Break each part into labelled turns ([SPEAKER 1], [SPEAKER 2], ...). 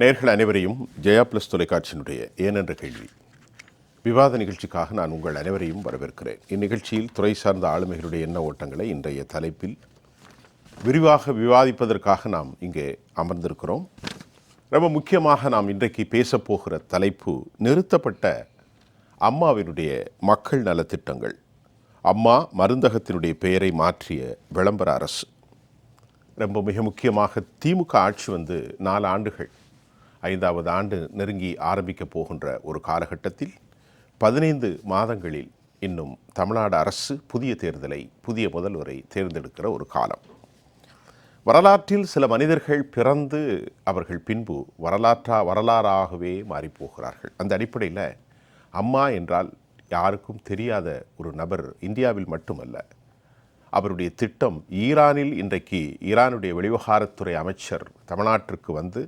[SPEAKER 1] நேயர்கள் அனைவரையும் ஜெயா பிளஸ் தொலைக்காட்சியினுடைய ஏனென்ற கேள்வி விவாத நிகழ்ச்சிக்காக நான் உங்கள் அனைவரையும் வரவேற்கிறேன். இந்நிகழ்ச்சியில் துறை சார்ந்த ஆளுமைகளுடைய எண்ண ஓட்டங்களை இன்றைய தலைப்பில் விரிவாக விவாதிப்பதற்காக நாம் இங்கே அமர்ந்திருக்கிறோம். ரொம்ப முக்கியமாக நாம் இன்றைக்கு பேசப்போகிற தலைப்பு நிறுத்தப்பட்ட அம்மாவினுடைய மக்கள் நலத்திட்டங்கள். அம்மா மருந்தகத்தினுடைய பெயரை மாற்றிய விளம்பர அரசு. ரொம்ப மிக முக்கியமாக திமுக ஆட்சி 4 ஆண்டுகள், 5வது ஆண்டு நெருங்கி ஆரம்பிக்க போகின்ற ஒரு காலகட்டத்தில் 15 மாதங்களில் இன்னும் தமிழ்நாடு அரசு புதிய தேர்தலை, புதிய முதல்வரை தேர்ந்தெடுக்கிற ஒரு காலம். வரலாற்றில் சில மனிதர்கள் பிறந்து அவர்கள் பின்பு வரலாறாகவே மாறிப்போகிறார்கள். அந்த அடிப்படையில் அம்மா என்றால் யாருக்கும் தெரியாத ஒரு நபர் இந்தியாவில் மட்டுமல்ல. அவருடைய திட்டம் ஈரானில் இன்றைக்கு ஈரானுடைய வெளிவிவகாரத்துறை அமைச்சர் தமிழ்நாட்டிற்கு வந்து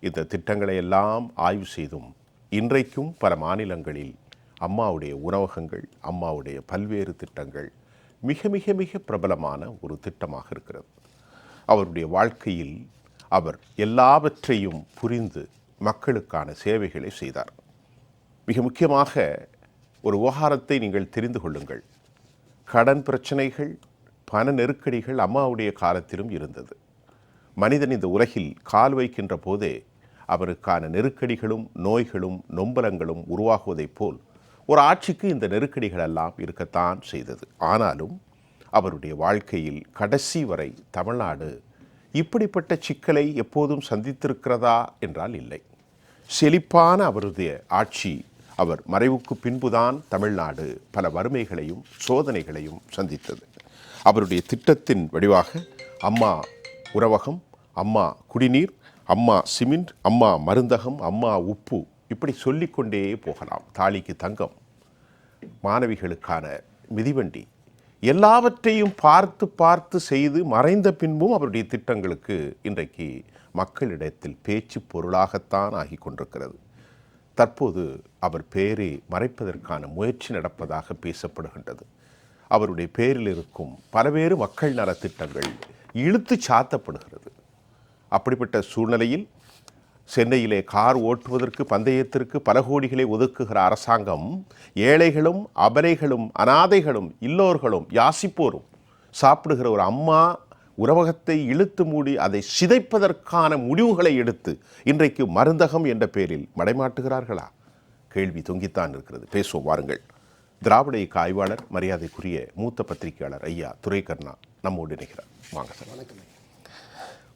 [SPEAKER 1] இந்த திட்டங்களை எல்லாம் ஆய்வு செய்தும் இன்றைக்கும் பல மாநிலங்களில் அம்மாவுடைய உணவகங்கள், அம்மாவுடைய பல்வேறு திட்டங்கள் மிக மிக மிக பிரபலமான ஒரு திட்டமாக இருக்கிறது. அவருடைய வாழ்க்கையில் அவர் எல்லாவற்றையும் புரிந்து மக்களுக்கான சேவைகளை செய்தார். மிக முக்கியமாக ஒரு விவகாரத்தை நீங்கள் தெரிந்து கொள்ளுங்கள். கடன் பிரச்சனைகள், பண நெருக்கடிகள் அம்மாவுடைய காலத்திலும் இருந்தது. மனிதன் இந்த உலகில் கால் வைக்கின்ற போதே அவருக்கான நெருக்கடிகளும் நோய்களும் நொம்பலங்களும் உருவாகுவதைப் போல் ஒரு ஆட்சிக்கு இந்த நெருக்கடிகள் எல்லாம் இருக்கத்தான் செய்தது. ஆனாலும் அவருடைய வாழ்க்கையில் கடைசி வரை தமிழ்நாடு இப்படிப்பட்ட சிக்கலை எப்போதும் சந்தித்திருக்கிறதா என்றால் இல்லை. செழிப்பான அவருடைய ஆட்சி, அவர் மறைவுக்கு பின்புதான் தமிழ்நாடு பல வறுமைகளையும் சோதனைகளையும் சந்தித்தது. அவருடைய திட்டத்தின் வடிவாக அம்மா உணவகம், அம்மா குடிநீர், அம்மா சிமெண்ட், அம்மா மருந்தகம், அம்மா உப்பு, இப்படி சொல்லிக்கொண்டே போகலாம். தாலிக்கு தங்கம், மாணவிகளுக்கான மிதிவண்டி, எல்லாவற்றையும் பார்த்து பார்த்து செய்து மறைந்த பின்பும் அவருடைய திட்டங்களுக்கு இன்றைக்கு மக்களிடத்தில் பேச்சு பொருளாகத்தான் ஆகி கொண்டிருக்கிறது. தற்போது அவர் பெயரை மறைப்பதற்கான முயற்சி நடப்பதாக பேசப்படுகின்றது. அவருடைய பெயரில் இருக்கும் பல்வேறு மக்கள் நலத்திட்டங்கள் இழுத்து சாத்தப்படுகிறது. அப்படிப்பட்ட சூழ்நிலையில் சென்னையிலே கார் ஓட்டுவதற்கு பந்தயத்திற்கு பல கோடிகளை ஒதுக்குகிற அரசாங்கம் ஏழைகளும் அபலைகளும் அனாதைகளும் இல்லோர்களும் யாசிப்போரும் சாப்பிடுகிற ஒரு அம்மா உணவகத்தை இழுத்து மூடி அதை சிதைப்பதற்கான முடிவுகளை எடுத்து இன்றைக்கு மருந்தகம் என்ற பெயரில் மடைமாட்டுகிறார்களா? கேள்வி தொங்கித்தான் இருக்கிறது. பேசுவோம் வாருங்கள். திராவிட இயக்க ஆய்வாளர், மரியாதைக்குரிய மூத்த பத்திரிகையாளர் ஐயா துரைக்கண்ணா நம்மோடு இணைகிறார். வாங்க சார். வணக்கம்.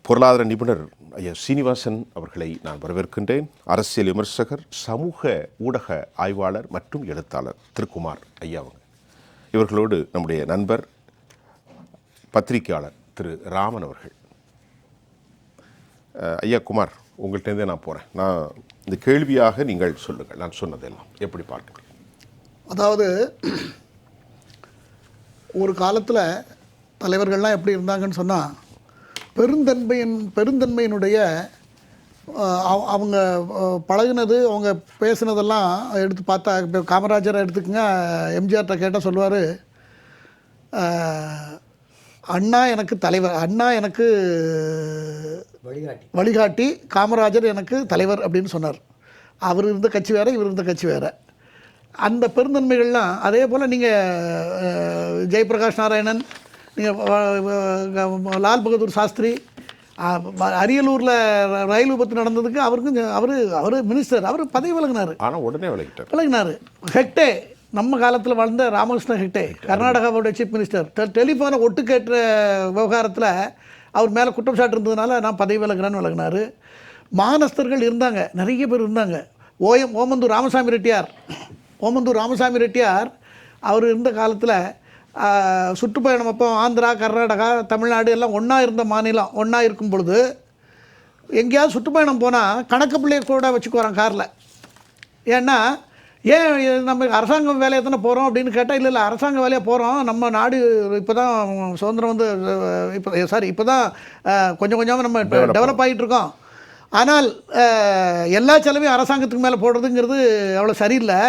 [SPEAKER 1] பொருளாதார நிபுணர் ஐயா சீனிவாசன் அவர்களை நான் வரவேற்கின்றேன். அரசியல் விமர்சகர், சமூக ஊடக ஆய்வாளர் மற்றும் எழுத்தாளர் திருக்குமார் ஐயா அவங்க. இவர்களோடு நம்முடைய நண்பர் பத்திரிகையாளர் திரு ராமன் அவர்கள். ஐயா குமார், உங்கள்கிட்டருந்தே நான் போகிறேன். நான் இந்த கேள்வியாக நீங்கள் சொல்லுங்கள், நான் சொன்னதெல்லாம் எப்படி பார்க்குறேன்.
[SPEAKER 2] அதாவது ஒரு காலத்தில் தலைவர்கள்லாம் எப்படி இருந்தாங்கன்னு சொன்னால், பெருந்தன்மையினுடைய அவங்க பழகினது, அவங்க பேசுனதெல்லாம் எடுத்து பார்த்தா, இப்போ காமராஜரை எடுத்துக்கங்க, எம்ஜிஆர்கிட்ட கேட்டால் சொல்லுவார், அண்ணா எனக்கு தலைவர், அண்ணா எனக்கு வழிகாட்டி, காமராஜர் எனக்கு தலைவர் அப்படின்னு சொன்னார். அவர் இருந்த கட்சி வேறு, இவர் இருந்த கட்சி வேறு. அந்த பெருந்தன்மைகள்லாம் அதே போல் நீங்கள் ஜெயபிரகாஷ் நாராயணன், நீங்கள் லால் பகதூர் சாஸ்திரி, அரியலூரில் ரயில் விபத்து நடந்ததுக்கு அவர் மினிஸ்டர், அவர் பதவி விலகினார்.
[SPEAKER 1] ஆனால் உடனே
[SPEAKER 2] விலகினார். ஹெக்டே, நம்ம காலத்தில் வாழ்ந்த ராமகிருஷ்ண ஹெக்டே, கர்நாடகாவோட சீஃப் மினிஸ்டர், டெலிஃபோனை ஒட்டு கேட்ட விவகாரத்தில் அவர் மேலே குற்றம் சாட்டு இருந்ததுனால நான் பதவி விலகிறேன்னு விலகினார். மானஸ்தர்கள் இருந்தாங்க, நிறைய பேர் இருந்தாங்க. ஓமந்தூர் ராமசாமி ரெட்டியார் அவர் இருந்த காலத்தில் சுற்றுப்பயணம் அப்போ ஆந்திரா, கர்நாடகா, தமிழ்நாடு எல்லாம் ஒன்றா இருந்த மாநிலம். ஒன்றா இருக்கும் பொழுது எங்கேயாவது சுற்றுப்பயணம் போனால் கணக்கு பிள்ளைய கூட வச்சுக்குவாரான் காரில். ஏன்னா, ஏன் நம்ம அரசாங்கம் வேலையை தானே போகிறோம் அப்படின்னு கேட்டால், இல்லை அரசாங்க வேலையாக போகிறோம், நம்ம நாடு இப்போ தான் சுதந்திரம் இப்போ தான் கொஞ்சம் கொஞ்சமாக நம்ம டெவலப் ஆகிட்டு இருக்கோம். ஆனால் எல்லா செலவையும் அரசாங்கத்துக்கு மேலே போடுறதுங்கிறது அவ்வளோ சரியில்லை.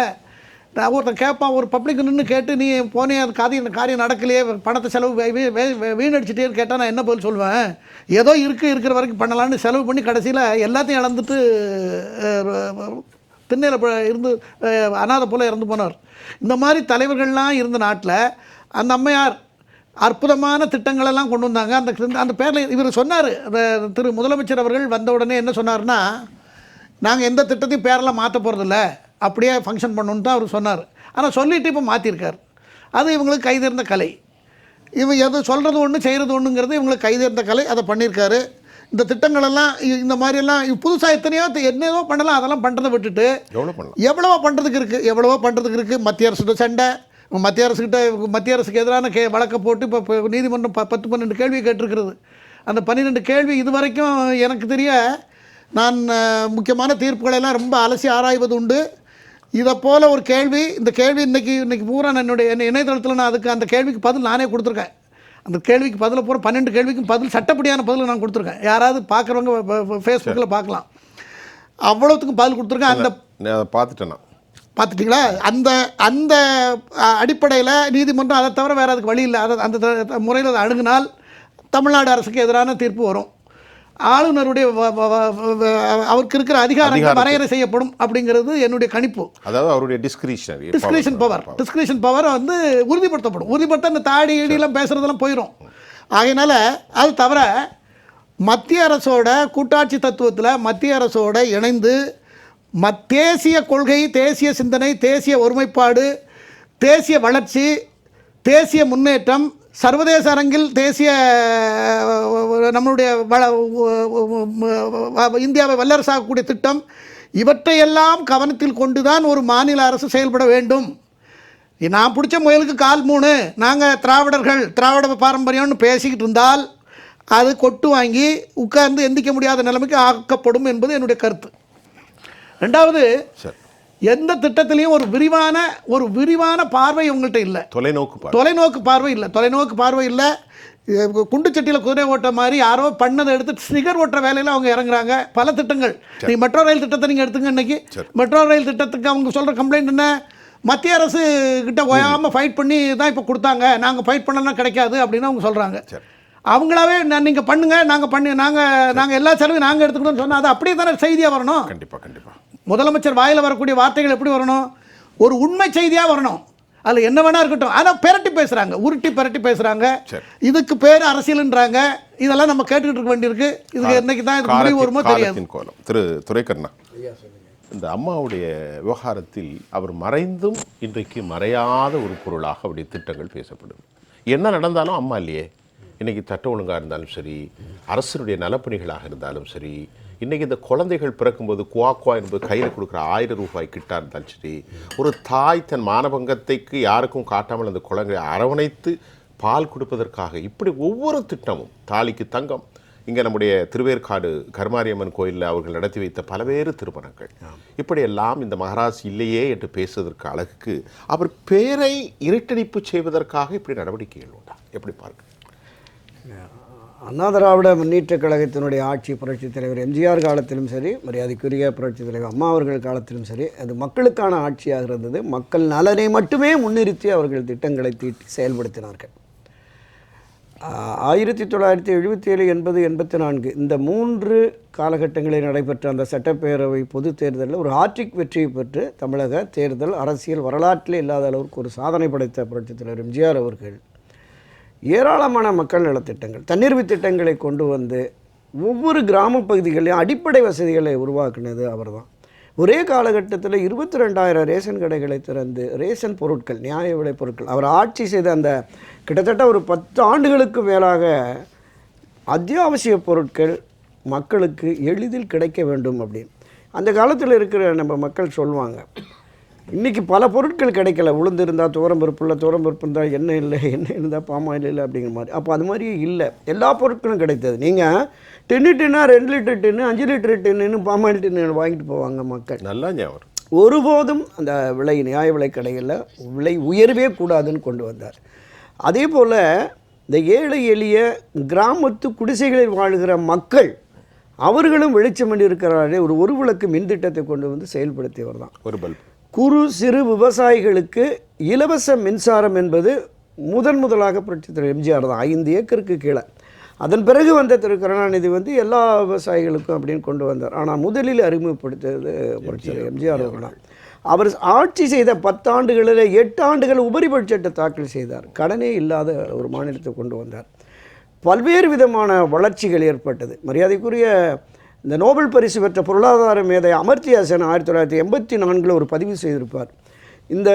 [SPEAKER 2] நான் ஒருத்தன் கேட்பான், ஒரு பப்ளிக் நின்று கேட்டு நீ போனே அது காரியம் நடக்கலையே, பணத்தை செலவு வீணடிச்சிட்டேன்னு கேட்டால் நான் என்ன பதில் சொல்லுவேன்? ஏதோ இருக்கிற வரைக்கும் பண்ணலான்னு செலவு பண்ணி கடைசியில் எல்லாத்தையும் இழந்துட்டு திண்ணையில் இருந்து அனாதை போல் இறந்து போனார். இந்த மாதிரி தலைவர்கள்லாம் இருந்த நாட்டில் அந்த அம்மையார் அற்புதமான திட்டங்களெல்லாம் கொண்டு வந்தாங்க. அந்த பேரில் இவர் சொன்னார், திரு முதலமைச்சர் அவர்கள் வந்த உடனே என்ன சொன்னார்னா, நாங்கள் எந்த திட்டத்தையும் பேரெல்லாம் மாற்ற போகிறதில்ல, அப்படியே ஃபங்க்ஷன் பண்ணணுன்னு தான் அவர் சொன்னார். ஆனால் சொல்லிவிட்டு இப்போ மாற்றிருக்கார். அது இவங்களுக்கு கைதேர்ந்த கலை. இவங்க எது சொல்கிறது ஒன்று செய்கிறது ஒன்றுங்கிறது இவங்களுக்கு கைதேர்ந்த கலை. அதை பண்ணியிருக்காரு. இந்த திட்டங்களெல்லாம் இந்த மாதிரியெல்லாம் புதுசாக என்னவோ பண்ணலாம். அதெல்லாம் பண்ணுறதை விட்டுட்டு எவ்வளவோ பண்ணுறதுக்கு இருக்குது. மத்திய அரசு சண்டை, மத்திய அரசுக்கு எதிரான வழக்கை போட்டு இப்போ நீதிமன்றம் 10-12 கேள்வி கேட்டிருக்கிறது. அந்த 12 கேள்வி இது வரைக்கும் எனக்கு தெரிய நான் முக்கியமான தீர்ப்புகளெல்லாம் ரொம்ப அலசி ஆராய்வது உண்டு. இதை போல் ஒரு கேள்வி, இந்த கேள்வி இன்றைக்கி பூரா என்னுடைய இணையதளத்தில் நான் அந்த கேள்விக்கு பதில் நானே கொடுத்துருக்கேன். அந்த கேள்விக்கு பதில் பூரா 12 கேள்விக்கும் பதில் சட்டப்படியான பதில் நான் கொடுத்துருக்கேன். யாராவது பார்க்குறவங்க ஃபேஸ்புக்கில் பார்க்கலாம். அவ்வளோத்துக்கும் பதில் கொடுத்துருக்கேன். அந்த பார்த்துட்டிங்களா? அந்த அடிப்படையில் நீதிமன்றம் அதை தவிர வேறு அதுக்கு வழி இல்லை. அந்த முறையில் அதை அணுகினால் தமிழ்நாடு அரசுக்கு எதிரான தீர்ப்பு வரும். ஆளுநருடைய அவருக்கு இருக்கிற அதிகாரங்கள் வரையறை செய்யப்படும் அப்படிங்கிறது என்னுடைய கணிப்பு.
[SPEAKER 1] அதாவது அவருடைய
[SPEAKER 2] டிஸ்கிரிஷன் பவர் வந்து உறுதிப்படுத்த அந்த தாடி இடியெல்லாம் பேசுகிறதெல்லாம் போயிடும். ஆகையினால அது தவிர மத்திய அரசோட கூட்டாட்சி தத்துவத்தில் மத்திய அரசோட இணைந்து தேசிய கொள்கை, தேசிய சிந்தனை, தேசிய ஒருமைப்பாடு, தேசிய வளர்ச்சி, தேசிய முன்னேற்றம், சர்வதேச அரங்கில் தேசிய நம்மளுடைய இந்தியாவை வல்லரசாகக்கூடிய திட்டம், இவற்றையெல்லாம் கவனத்தில் கொண்டு தான் ஒரு மாநில அரசு செயல்பட வேண்டும். நான் பிடிச்ச முயலுக்கு கால் 3, நாங்கள் திராவிட பாரம்பரியம்னு பேசிக்கிட்டு இருந்தால் அது கொட்டு வாங்கி உட்கார்ந்து எந்திக்க முடியாத நிலைமைக்கு ஆக்கப்படும் என்பது என்னுடைய கருத்து. ரெண்டாவது, எந்த திட்டத்திலையும் ஒரு விரிவான பார்வை உங்கள்கிட்ட இல்லை. தொலைநோக்கு பார்வை இல்லை. குண்டுச்சட்டியில் குதிரை ஓட்ட மாதிரி யாரோ பண்ணதை எடுத்து ஸ்டிகர் ஓட்டுற வேலையில் அவங்க இறங்குறாங்க. பல திட்டங்கள், நீங்கள் மெட்ரோ ரயில் திட்டத்தை நீங்கள் எடுத்துங்க. இன்றைக்கி மெட்ரோ ரயில் திட்டத்துக்கு அவங்க சொல்கிற கம்ப்ளைண்ட் என்ன? மத்திய அரசு கிட்ட ஓயாமல் ஃபைட் பண்ணி தான் இப்போ கொடுத்தாங்க, நாங்கள் ஃபைட் பண்ணலாம் கிடைக்காது அப்படின்னு அவங்க சொல்கிறாங்க. அவங்களாவே நீங்கள் பண்ணுங்கள், நாங்கள் எல்லா செலவையும் நாங்கள் எடுத்துக்கணும்னு சொன்னால் அது அப்படியே தானே செய்தியாக வரணும்.
[SPEAKER 1] கண்டிப்பாக
[SPEAKER 2] முதலமைச்சர் வாயில் வரக்கூடிய வார்த்தைகள் எப்படி வரணும்? ஒரு உண்மை செய்தியாக வரணும். அதில் என்ன வேணா இருக்கட்டும். ஆனால் உருட்டி பரட்டி பேசுகிறாங்க. இதுக்கு பேர் அரசியல்ன்றாங்க. இதெல்லாம் நம்ம கேட்டுக்கிட்டு இருக்க வேண்டியிருக்கு. இதுக்கு என்னைக்கு தான் இது முடிவு வருமோ தெரியாது.
[SPEAKER 1] திரு துரைக்கண்ணா, இந்த அம்மாவுடைய விவகாரத்தில் அவர் மறைந்தும் இன்றைக்கு மறையாத ஒரு பொருளாக அவருடைய திட்டங்கள் பேசப்படுது. என்ன நடந்தாலும் அம்மா இல்லையே. இன்றைக்கி சட்ட ஒழுங்காக இருந்தாலும் சரி, அரசினுடைய நலப்பணிகளாக இருந்தாலும் சரி, இன்றைக்கி இந்த குழந்தைகள் பிறக்கும்போது குவா என்பது கையில் கொடுக்குற 1000 ரூபாய் கிட்டா இருந்தாலும் சரி, ஒரு தாய் தன் மானபங்கத்தைக்கு யாருக்கும் காட்டாமல் அந்த குழந்தைகளை அரவணைத்து பால் கொடுப்பதற்காக இப்படி ஒவ்வொரு திட்டமும், தாலிக்கு தங்கம், இங்கே நம்முடைய திருவேற்காடு கருமாரியம்மன் கோயிலில் அவர்கள் நடத்தி வைத்த பல்வேறு திருமணங்கள், இப்படியெல்லாம் இந்த மகாராஜ் இல்லையே என்று பேசுவதற்கு அழகுக்கு அவர் பேரை இருட்டடிப்பு செய்வதற்காக இப்படி நடவடிக்கைகள் உண்டா? எப்படி பார்க்க?
[SPEAKER 3] அண்ணா திராவிட முன்னேற்றக் கழகத்தினுடைய ஆட்சி, புரட்சித் தலைவர் எம்ஜிஆர் காலத்திலும் சரி, மரியாதைக்குரிய புரட்சித் தலைவர் அம்மா அவர்கள் காலத்திலும் சரி, அது மக்களுக்கான ஆட்சியாக இருந்தது. மக்கள் நலனை மட்டுமே முன்னிறுத்தி அவர்கள் திட்டங்களை தீட்டி செயல்படுத்தினார்கள். 1977, 80, 84 இந்த 3 காலகட்டங்களில் நடைபெற்ற அந்த சட்டப்பேரவை பொது தேர்தலில் ஒரு ஹாட்ரிக் வெற்றியை பெற்று தமிழக தேர்தல் அரசியல் வரலாற்றில் இல்லாத அளவுக்கு ஒரு சாதனை படைத்த புரட்சித் தலைவர் எம்ஜிஆர் அவர்கள் ஏராளமான மக்கள் நலத்திட்டங்கள், தன்னிறைவு திட்டங்களை கொண்டு வந்து ஒவ்வொரு கிராம பகுதிகளிலும் அடிப்படை வசதிகளை உருவாக்குனது அவர் தான். ஒரே காலகட்டத்தில் 22,000 ரேஷன் கடைகளை திறந்து ரேஷன் பொருட்கள், நியாய விலை பொருட்கள், அவர் ஆட்சி செய்த அந்த கிட்டத்தட்ட ஒரு 10 ஆண்டுகளுக்கு மேலாக அத்தியாவசிய பொருட்கள் மக்களுக்கு எளிதில் கிடைக்க வேண்டும் அப்படின்னு. அந்த காலத்தில் இருக்கிற நம்ம மக்கள் சொல்லுவாங்க, இன்றைக்கி பல பொருட்கள் கிடைக்கல. உளுந்து இருந்தால் துவரம்பருப்பு இல்லை, துவரம்பருப்பு இருந்தால் எண்ணெய் இல்லை, எண்ணெய் இருந்தால் பாமாயில் இல்லை அப்படிங்கிற மாதிரி. அப்போ அது மாதிரி இல்லை, எல்லா பொருட்களும் கிடைத்தது. நீங்கள் டின்னா 2 லிட்டர் டின்னு, 5 லிட்டர் டின்னு, பாமாயில் டின்னு வாங்கிட்டு போவாங்க மக்கள்.
[SPEAKER 1] நல்லா ஞாபகம்.
[SPEAKER 3] ஒருபோதும் அந்த விலை, நியாய விலை கடைகளில் விலை உயர்வே கூடாதுன்னு கொண்டு வந்தார். அதே போல் இந்த ஏழை எளிய கிராமத்து குடிசைகளில் வாழ்கிற மக்கள் அவர்களும் வெளிச்சம் பண்ணி இருக்கிறாரே ஒரு விளக்கு மின் திட்டத்தை கொண்டு வந்து செயல்படுத்தியவர் தான். குறு சிறு விவசாயிகளுக்கு இலவச மின்சாரம் என்பது முதலாக புரட்சித் தலைவர் எம்ஜிஆர் தான், 5 ஏக்கருக்கு கீழே. அதன் பிறகு வந்த திரு கருணாநிதி வந்து எல்லா விவசாயிகளுக்கும் அப்படின்னு கொண்டு வந்தார். ஆனால் முதலில் அறிமுகப்படுத்தியது புரட்சித் தலைவர் எம்ஜிஆர் அவர்கள் தான். அவர் ஆட்சி செய்த 10 ஆண்டுகளில் 8 ஆண்டுகள் உபரி பட்ஜெட்டை தாக்கல் செய்தார். கடனே இல்லாத ஒரு மாநிலத்தை கொண்டு வந்தார். பல்வேறு விதமான வளர்ச்சிகள் ஏற்பட்டது. மரியாதைக்குரிய இந்த நோபல் பரிசு பெற்ற பொருளாதார மேதை அமர்த்தியா சென் 1984 ஒரு பதிவு செய்திருப்பார். இந்த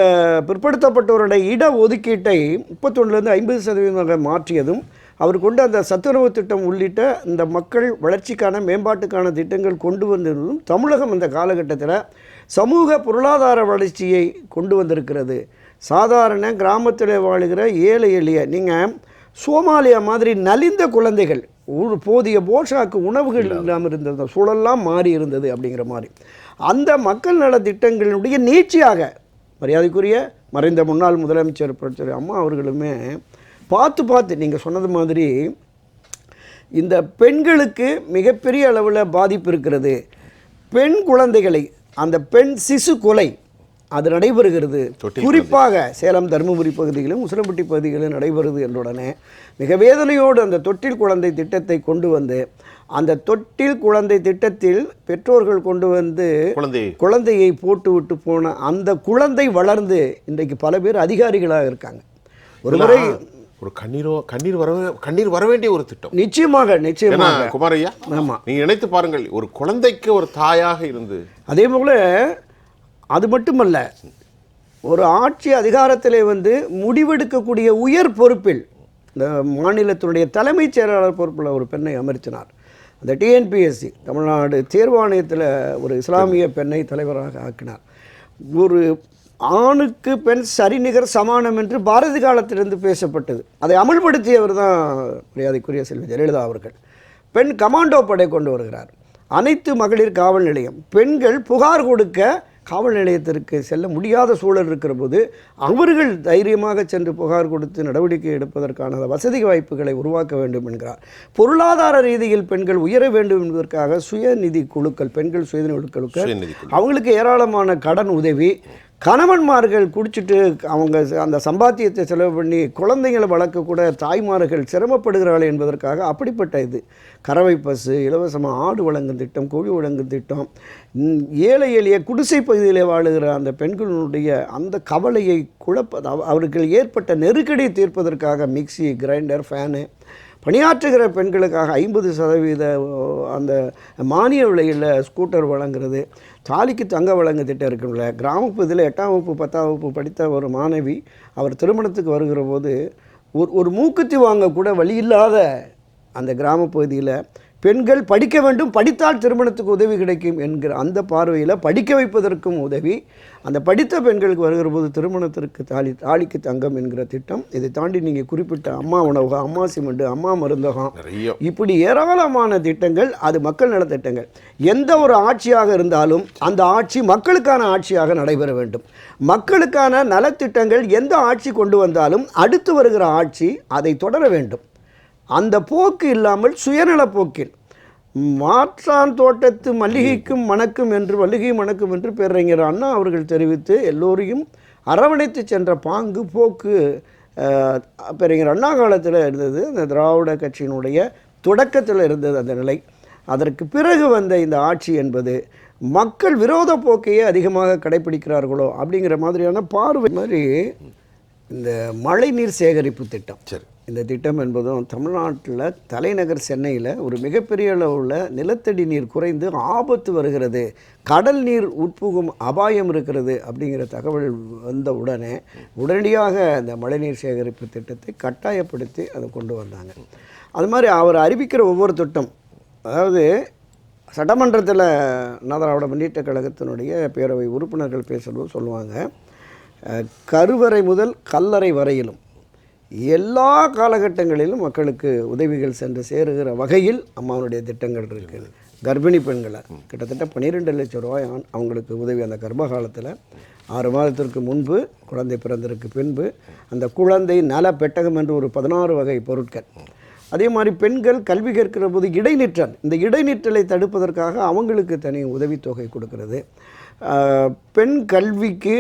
[SPEAKER 3] பிற்படுத்தப்பட்டவருடைய இட ஒதுக்கீட்டை 31% 50% மாற்றியதும், அவர் கொண்டு அந்த சத்துணவு திட்டம் உள்ளிட்ட இந்த மக்கள் வளர்ச்சிக்கான மேம்பாட்டுக்கான திட்டங்கள் கொண்டு வந்திருந்தும் தமிழகம் இந்த காலகட்டத்தில் சமூக பொருளாதார வளர்ச்சியை கொண்டு வந்திருக்கிறது. சாதாரண கிராமத்தில் வாழுகிற ஏழை எளிய, நீங்கள் சோமாலியா மாதிரி நலிந்த குழந்தைகள், ஒரு போதிய போஷாக்கு உணவுகள் இல்லாமல் இருந்தது, சூழல்லாம் மாறி இருந்தது அப்படிங்கிற மாதிரி அந்த மக்கள் நல திட்டங்களுடைய நீட்சியாக மரியாதைக்குரிய மறைந்த முன்னாள் முதலமைச்சர் புரட்சி அம்மா அவர்களுமே பார்த்து நீங்கள் சொன்னது மாதிரி இந்த பெண்களுக்கு மிகப்பெரிய அளவில் பாதிப்பு இருக்கிறது. பெண் குழந்தைகளை, அந்த பெண் சிசு கொலை அது நடைபெறுகிறது. குறிப்பாக சேலம் தருமபுரி பகுதியிலும் உசிலம்பட்டி பகுதிகளிலும் நடைபெறுது என்றுடனே மிக வேதனையோடு அந்த தொட்டில் குழந்தை திட்டத்தை கொண்டு வந்து, அந்த தொட்டில் குழந்தை திட்டத்தில் பெற்றோர்கள் கொண்டு வந்து குழந்தையை போட்டு விட்டு போன அந்த குழந்தை வளர்ந்து இன்றைக்கு பல பேர் அதிகாரிகளாக இருக்காங்க. ஒருமுறை
[SPEAKER 1] ஒரு கண்ணீர் வர வேண்டிய ஒரு திட்டம்.
[SPEAKER 3] நிச்சயமாக
[SPEAKER 1] குமாரையா, ஆமா, நீங்க நினைத்து பாருங்கள், ஒரு குழந்தைக்கு ஒரு தாயாக இருந்து.
[SPEAKER 3] அதே போல அது மட்டுமல்ல, ஒரு ஆட்சி அதிகாரத்திலே வந்து முடிவெடுக்கக்கூடிய உயர் பொறுப்பில் இந்த மாநிலத்தினுடைய தலைமைச் செயலாளர் பொறுப்பில் ஒரு பெண்ணை அமர்த்தினார். அந்த டிஎன்பிஎஸ்சி தமிழ்நாடு தேர்வாணையத்தில் ஒரு இஸ்லாமிய பெண்ணை தலைவராக ஆக்கினார். ஒரு ஆணுக்கு பெண் சரிநிகர் சமானம் என்று பாரதி காலத்திலிருந்து பேசப்பட்டது. அதை அமல்படுத்தியவர் தான் மரியாதைக்குரிய செல்வி ஜெயலலிதா அவர்கள். பெண் கமாண்டோ படை கொண்டு வருகிறார். அனைத்து மகளிர் காவல் நிலையம், பெண்கள் புகார் கொடுக்க காவல் நிலையத்திற்கு செல்ல முடியாத சூழல் இருக்கிற போது அவர்கள் தைரியமாக சென்று புகார் கொடுத்து நடவடிக்கை எடுப்பதற்கான வசதி வாய்ப்புகளை உருவாக்க வேண்டும் என்கிறார். பொருளாதார ரீதியில் பெண்கள் உயர வேண்டும் என்பதற்காக சுயநிதி குழுக்கள், பெண்கள் சுயநிதி குழுக்கள், அவங்களுக்கு ஏராளமான கடன் உதவி. கணவன்மார்கள் குடிச்சிட்டு அவங்க அந்த சம்பாத்தியத்தை செலவு பண்ணி குழந்தைங்களை வளர்க்கக்கூட தாய்மார்கள் சிரமப்படுகிறார்கள் என்பதற்காக அப்படிப்பட்ட இது கறவை பசு, இலவசமாக ஆடு வழங்கும் திட்டம், கோழி வழங்கும் திட்டம், ஏழை எளிய குடிசை பகுதியில் வாழுகிற அந்த பெண்களுடைய அந்த கவலையை அவர்கள் ஏற்பட்ட நெருக்கடியை தீர்ப்பதற்காக மிக்சி, கிரைண்டர், ஃபேனு, பணியாற்றுகிற பெண்களுக்காக 50% அந்த மானிய விலையில் ஸ்கூட்டர் வழங்குறது, தாலிக்கு தங்க வழங்க திட்டம் இருக்குல்ல. கிராமப்பகுதியில் 8ஆம் வகுப்பு 10ஆம் வகுப்பு படித்த ஒரு மாணவி அவர் திருமணத்துக்கு வருகிற போது ஒரு மூக்குத்தி வாங்க கூட வழி இல்லாத அந்த கிராமப்பகுதியில் பெண்கள் படிக்க வேண்டும், படித்தால் திருமணத்துக்கு உதவி கிடைக்கும் என்கிற அந்த பார்வையில் படிக்க வைப்பதற்கும் உதவி, அந்த படித்த பெண்களுக்கு வருகிற போது திருமணத்திற்கு தாலிக்கு தங்கம் என்கிற திட்டம். இதை தாண்டி நீங்கள் குறிப்பிட்ட அம்மா உணவகம், அம்மா சிமெண்ட், அம்மா மருந்தகம், இப்படி ஏராளமான திட்டங்கள். அது மக்கள் நலத்திட்டங்கள். எந்த ஒரு ஆட்சியாக இருந்தாலும் அந்த ஆட்சி மக்களுக்கான ஆட்சியாக நடைபெற வேண்டும். மக்களுக்கான நலத்திட்டங்கள் எந்த ஆட்சி கொண்டு வந்தாலும் அடுத்து வருகிற ஆட்சி அதை தொடர வேண்டும். அந்த போக்கு இல்லாமல் சுயநல போக்கில் மாற்றான் தோட்டத்து மல்லிகைக்கும் மணக்கும் என்று, மல்லிகை மணக்கும் என்று பேரறிஞர் அண்ணா அவர்கள் தெரிவித்து எல்லோரையும் அரவணைத்து சென்ற பாங்கு போக்கு பேரறிஞர் அண்ணா காலத்தில் இருந்தது. அந்த திராவிட கட்சியினுடைய தொடக்கத்தில் இருந்தது அந்த நிலை. அதற்கு பிறகு வந்த இந்த ஆட்சி என்பது மக்கள் விரோத போக்கையே அதிகமாக கடைபிடிக்கிறார்களோ அப்படிங்கிற மாதிரியான பார்வை மாதிரி. இந்த மழைநீர் சேகரிப்பு திட்டம், இந்த திட்டம் என்பதும் தமிழ்நாட்டில் தலைநகர் சென்னையில் ஒரு மிகப்பெரிய அளவில் நிலத்தடி நீர் குறைந்து ஆபத்து வருகிறது, கடல் நீர் உட்புகும் அபாயம் இருக்கிறது அப்படிங்கிற தகவல் வந்த உடனடியாக இந்த மழைநீர் சேகரிப்பு திட்டத்தை கட்டாயப்படுத்தி அதை கொண்டு வந்தாங்க. அது மாதிரி அவர் அறிவிக்கிற ஒவ்வொரு திட்டம், அதாவது சட்டமன்றத்தில் திராவிட முன்னேற்ற கழகத்தினுடைய பேரவை உறுப்பினர்கள் பேசும்போது சொல்லுவாங்க, கருவறை முதல் கல்லறை வரையிலும் எல்லா காலகட்டங்களிலும் மக்களுக்கு உதவிகள் சென்று சேருகிற வகையில் அம்மாவுடைய திட்டங்கள் இருக்குது. கர்ப்பிணி பெண்களை கிட்டத்தட்ட 12 லட்சம் ரூபாய் அவங்களுக்கு உதவி. அந்த கர்ப்ப காலத்தில் 6 மாதத்திற்கு முன்பு, குழந்தை பிறந்ததற்கு பின்பு, அந்த குழந்தை நல பெட்டகம் என்று ஒரு 16 வகை பொருட்கள். அதே மாதிரி பெண்கள் கல்வி கேட்கிற போது இடைநிற்றல், இந்த இடைநிற்றலை தடுப்பதற்காக அவங்களுக்கு தனி உதவித்தொகை கொடுக்கறது. பெண் கல்விக்கு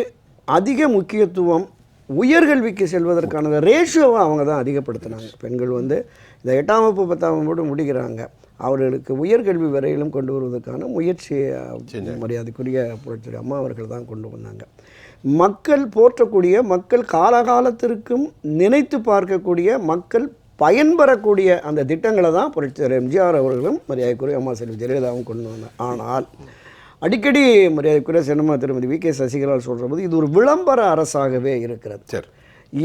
[SPEAKER 3] அதிக முக்கியத்துவம், உயர்கல்விக்கு செல்வதற்கான ரேஷியோவை அவங்க தான் அதிகப்படுத்தினாங்க. பெண்கள் வந்து இந்த 8ஆம் வகுப்பு 10ஆம் வகுப்பு முடிக்கிறாங்க, அவர்களுக்கு உயர்கல்வி வரையிலும் கொண்டு வருவதற்கான முயற்சியை மரியாதைக்குரிய புரட்சி அம்மா அவர்கள் தான் கொண்டு வந்தாங்க. மக்கள் போற்றக்கூடிய, மக்கள் காலகாலத்திற்கும் நினைத்து பார்க்கக்கூடிய, மக்கள் பயன்பெறக்கூடிய அந்த திட்டங்களை தான் புரட்சியாளர் எம்ஜிஆர் அவர்களும் மரியாதைக்குரிய அம்மா செல்வி ஜெயலலிதாவும் கொண்டு வந்தாங்க. ஆனால் அடிக்கடி மரியாதைக்குரிய சின்னம்மா திருமதி வி.கே. சசிகலா சொல்கிற போது இது ஒரு விளம்பர அரசாகவே இருக்கிறது.
[SPEAKER 1] சரி,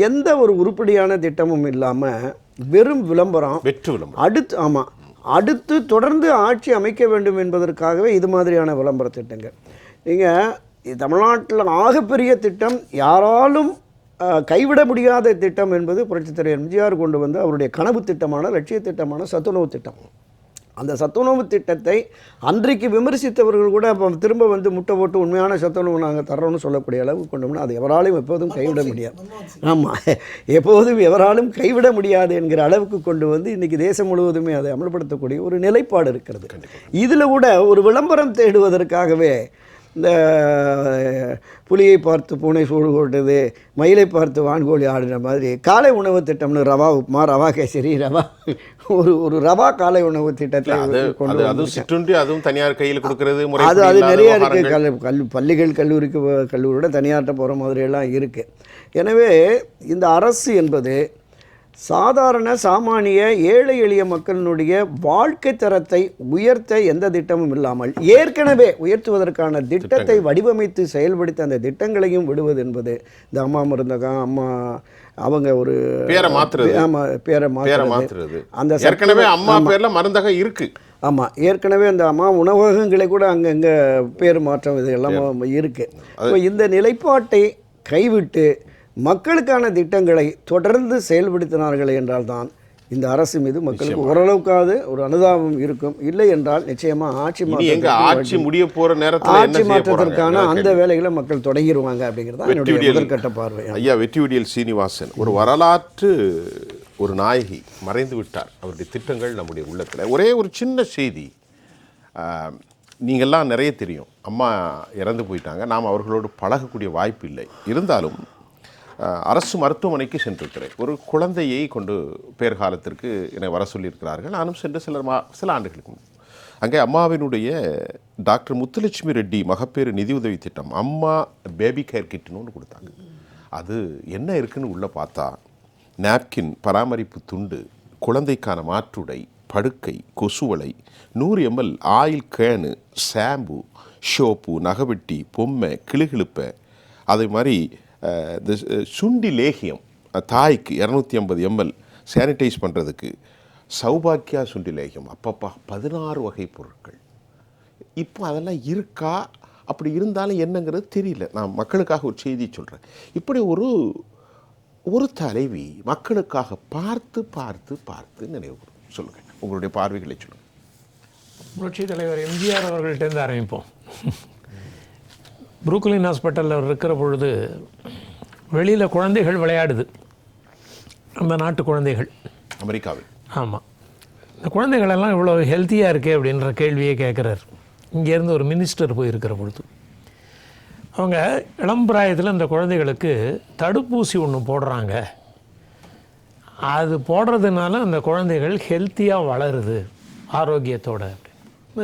[SPEAKER 3] எந்த ஒரு உருப்படியான திட்டமும் இல்லாமல் வெறும் விளம்பரம், அடுத்து தொடர்ந்து ஆட்சி அமைக்க வேண்டும் என்பதற்காகவே இது மாதிரியான விளம்பர திட்டங்கள். நீங்கள் தமிழ்நாட்டில் ஆகப்பெரிய திட்டம், யாராலும் கைவிட முடியாத திட்டம் என்பது புரட்சித் தலைவர் எம்ஜிஆர் கொண்டு வந்து அவருடைய கனவு திட்டமான, லட்சிய திட்டமான சத்துணவு திட்டம். அந்த சத்துணவு திட்டத்தை அன்றைக்கு விமர்சித்தவர்கள் கூட அப்போ திரும்ப வந்து முட்டை போட்டு உண்மையான சத்துணவு நாங்கள் தர்றோம்னு சொல்லக்கூடிய அளவுக்கு கொண்டோம்னா அது எவராலும் எப்போதும் கைவிட முடியாது. ஆமாம், எப்போதும் எவராலும் கைவிட முடியாது என்கிற அளவுக்கு கொண்டு வந்து இன்றைக்கி தேசம் முழுவதுமே அதை அமல்படுத்தக்கூடிய ஒரு நிலைப்பாடு இருக்கிறது. இதில் கூட ஒரு விளம்பரம் தேடுவதற்காகவே இந்த புலியை பார்த்து பூனை சூடு போட்டது, மயிலை பார்த்து வான்கோழி ஆடுற மாதிரி காலை உணவு திட்டம்னு ரவா உப்புமா, ரவா கேசரி, ஒரு ரவா காலை உணவு திட்டத்தை கொண்டு
[SPEAKER 1] அதுவும் தனியார் கையில் கொடுக்கறது,
[SPEAKER 3] அது நிறைய இருக்குது. பள்ளிகள் கல்லூரியோட தனியார்கிட்ட போகிற மாதிரியெல்லாம் இருக்குது. எனவே இந்த அரசு என்பது சாதாரண சாமானிய ஏழை எளிய மக்களினுடைய வாழ்க்கை தரத்தை உயர்த்த எந்த திட்டமும் இல்லாமல் ஏற்கனவே உயர்த்துவதற்கான திட்டத்தை வடிவமைத்து செயல்படுத்த அந்த திட்டங்களையும் விடுவது என்பது இந்த அம்மா மருந்தகம், அம்மா அவங்க ஒரு
[SPEAKER 1] பேரை மாற்றுறது. அந்த ஏற்கனவே அம்மா பேர்ல மருந்தகம் இருக்கு.
[SPEAKER 3] ஆமாம், ஏற்கனவே அந்த அம்மா உணவகங்களை கூட அங்கங்கே பேர் மாற்றம் இது எல்லாம் இருக்குது. இந்த நிலைப்பாட்டை கைவிட்டு மக்களுக்கான திட்டங்களை தொடர்ந்து செயல்படுத்தினார்கள் என்றால் தான் இந்த அரசு மீது மக்களுக்கு ஓரளவுக்காவது ஒரு அனுதாபம் இருக்கும். இல்லை என்றால் நிச்சயமாக ஆட்சி மாற்றத்திற்கான அந்த வேலைகளை மக்கள் தொடங்கிடுவாங்க அப்படிங்கிறது என்னுடைய முதற்கட்ட பார்வை.
[SPEAKER 1] ஐயா வெற்றிவேடியல் சீனிவாசன், ஒரு வரலாற்று ஒரு நாயகி மறைந்து விட்டார். அவருடைய திட்டங்கள் நம்முடைய உள்ளத்தில். ஒரே ஒரு சின்ன செய்தி, நீங்கள்லாம் நிறைய தெரியும், அம்மா இறந்து போயிட்டாங்க, நாம் அவர்களோடு பழகக்கூடிய வாய்ப்பு இல்லை. இருந்தாலும் அரசு மருத்துவமனைக்கு சென்றிருக்கிறேன். ஒரு குழந்தையை கொண்டு பேர் காலத்திற்கு என்னை வர சொல்லியிருக்கிறார்கள். நானும் சென்று சில ஆண்டுகளுக்கு அங்கே அம்மாவினுடைய டாக்டர் முத்துலட்சுமி ரெட்டி மகப்பேறு நிதியுதவி திட்டம், அம்மா பேபி கேர் கிட்னு ஒன்று கொடுத்தாங்க. அது என்ன இருக்குன்னு உள்ளே பார்த்தா, நாப்கின், பராமரிப்பு துண்டு, குழந்தைக்கான மாற்றுடை, படுக்கை, கொசுவலை, 100 ml oil can, shampoo, soap, நகவெட்டி, பொம்மை, கிளுகிழுப்பை, அதே மாதிரி இந்த சுண்டி லேகியம் தாய்க்கு 250 ml சானிடைஸ் பண்ணுறதுக்கு, சௌபாக்கியா சுண்டி லேகியம், அப்பப்பா 16 வகை பொருட்கள். இப்போ அதெல்லாம் இருக்கா? அப்படி இருந்தாலும் என்னங்கிறது தெரியல. நான் மக்களுக்காக ஒரு செய்தி சொல்கிறேன். இப்படி ஒரு தலைவி மக்களுக்காக பார்த்து நினைவு சொல்லுங்கள், உங்களுடைய பார்வைகளை சொல்லுங்கள்.
[SPEAKER 4] புரட்சி தலைவர் எம்ஜிஆர் அவர்கள்ட்டேருந்து ஆரம்பிப்போம். புரூக்லின் ஹாஸ்பிட்டலில் இருக்கிற பொழுது வெளியில் குழந்தைகள் விளையாடுது, அந்த நாட்டு குழந்தைகள்,
[SPEAKER 1] அமெரிக்காவில்.
[SPEAKER 4] ஆமாம், இந்த குழந்தைகளெல்லாம் இவ்வளோ ஹெல்த்தியாக இருக்கே அப்படின்ற கேள்வியே கேட்குறாரு. இங்கேருந்து ஒரு மினிஸ்டர் போயிருக்கிற பொழுது அவங்க இளம் பிராயத்தில் இந்த குழந்தைகளுக்கு தடுப்பூசி ஒன்று போடுறாங்க, அது போடுறதுனால அந்த குழந்தைகள் ஹெல்த்தியாக வளருது ஆரோக்கியத்தோடு.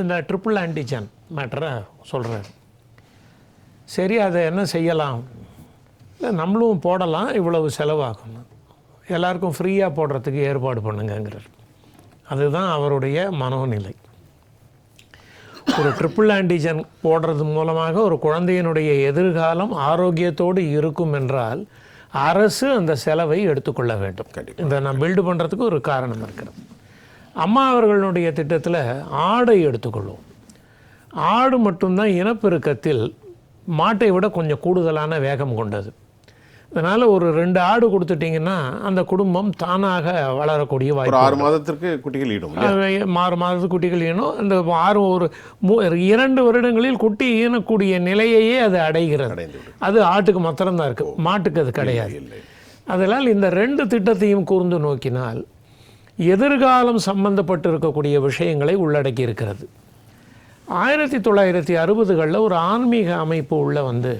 [SPEAKER 4] இந்த ட்ரிபிள் ஆன்டிஜன் மேட்டரை சொல்கிறார். சரி, அதை என்ன செய்யலாம்? இல்லை, நம்மளும் போடலாம், இவ்வளவு செலவாகணும், எல்லாருக்கும் ஃப்ரீயாக போடுறதுக்கு ஏற்பாடு பண்ணுங்கிறார். அதுதான் அவருடைய மனோநிலை. ஒரு ட்ரிபிள் ஆன்டிஜன் போடுறது மூலமாக ஒரு குழந்தையினுடைய எதிர்காலம் ஆரோக்கியத்தோடு இருக்கும் என்றால் அரசு அந்த செலவை எடுத்துக்கொள்ள வேண்டும். இதை நான் பில்டு பண்ணுறதுக்கு ஒரு காரணம் இருக்கிறது. அம்மா அவர்களுடைய திட்டத்தில் ஆடை எடுத்துக்கொள்வோம். ஆடு மட்டும்தான் இனப்பெருக்கத்தில் மாட்டை விட கொஞ்சம் கூடுதலான வேகம் கொண்டது. அதனால் ஒரு 2 ஆடு கொடுத்துட்டிங்கன்னா அந்த குடும்பம் தானாக வளரக்கூடிய வாய்ப்பு.
[SPEAKER 1] 6 மாதத்திற்கு குட்டிகள் ஈடும்.
[SPEAKER 4] 6 மாதத்துக்கு குட்டிகள் ஈனும். அந்த 2 வருடங்களில் குட்டி ஈனக்கூடிய நிலையையே அது அடைகிறது. அது ஆட்டுக்கு மாத்திரம்தான் இருக்குது, மாட்டுக்கு அது கிடையாது. அதனால் இந்த 2 திட்டத்தையும் கூர்ந்து நோக்கினால் எதிர்காலம் சம்பந்தப்பட்டு இருக்கக்கூடிய விஷயங்களை உள்ளடக்கி இருக்கிறது. 1960களில் ஒரு ஆன்மீக அமைப்பு உள்ள வந்து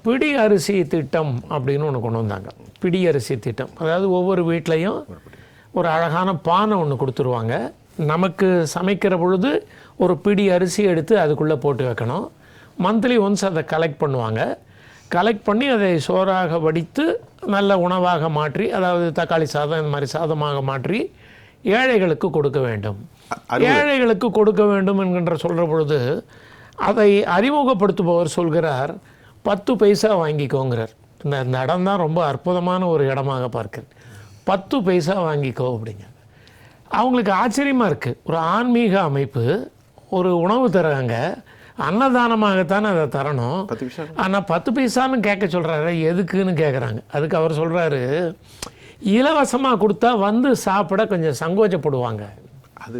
[SPEAKER 4] பிடி அரிசி திட்டம் அப்படின்னு ஒன்று கொண்டு வந்தாங்க. பிடி அரிசி திட்டம், அதாவது ஒவ்வொரு வீட்லேயும் ஒரு அழகான பானை ஒன்று கொடுத்துருவாங்க. நமக்கு சமைக்கிற பொழுது ஒரு பிடி அரிசி எடுத்து அதுக்குள்ளே போட்டு வைக்கணும். மந்த்லி ஒன்ஸ் அதை கலெக்ட் பண்ணுவாங்க. கலெக்ட் பண்ணி அதை சோறாக வடித்து நல்ல உணவாக மாற்றி, அதாவது தக்காளி சாதம் இந்த மாதிரி சாதமாக மாற்றி ஏழைகளுக்கு கொடுக்க வேண்டும். ஏழைகளுக்கு கொடுக்க வேண்டும் என்கின்ற சொல்கிற பொழுது அதை அறிமுகப்படுத்துபவர் சொல்கிறார், 10 பைசா வாங்கிக்கோங்கிறார். இந்த இடம் தான் ரொம்ப அற்புதமான ஒரு இடமாக பார்க்கிறேன். 10 பைசா வாங்கிக்கோ அப்படிங்க. அவங்களுக்கு ஆச்சரியமாக இருக்குது. ஒரு ஆன்மீக அமைப்பு ஒரு உணவு தராங்க, அன்னதானமாகத்தானே அதை தரணும், ஆனால் 10 பைசான்னு கேட்க சொல்கிறாரு. எதுக்குன்னு கேட்குறாங்க. அதுக்கு அவர் சொல்கிறாரு, இலவசமாக கொடுத்தா வந்து சாப்பிட கொஞ்சம் சங்கோச்சப்படுவாங்க.
[SPEAKER 1] அது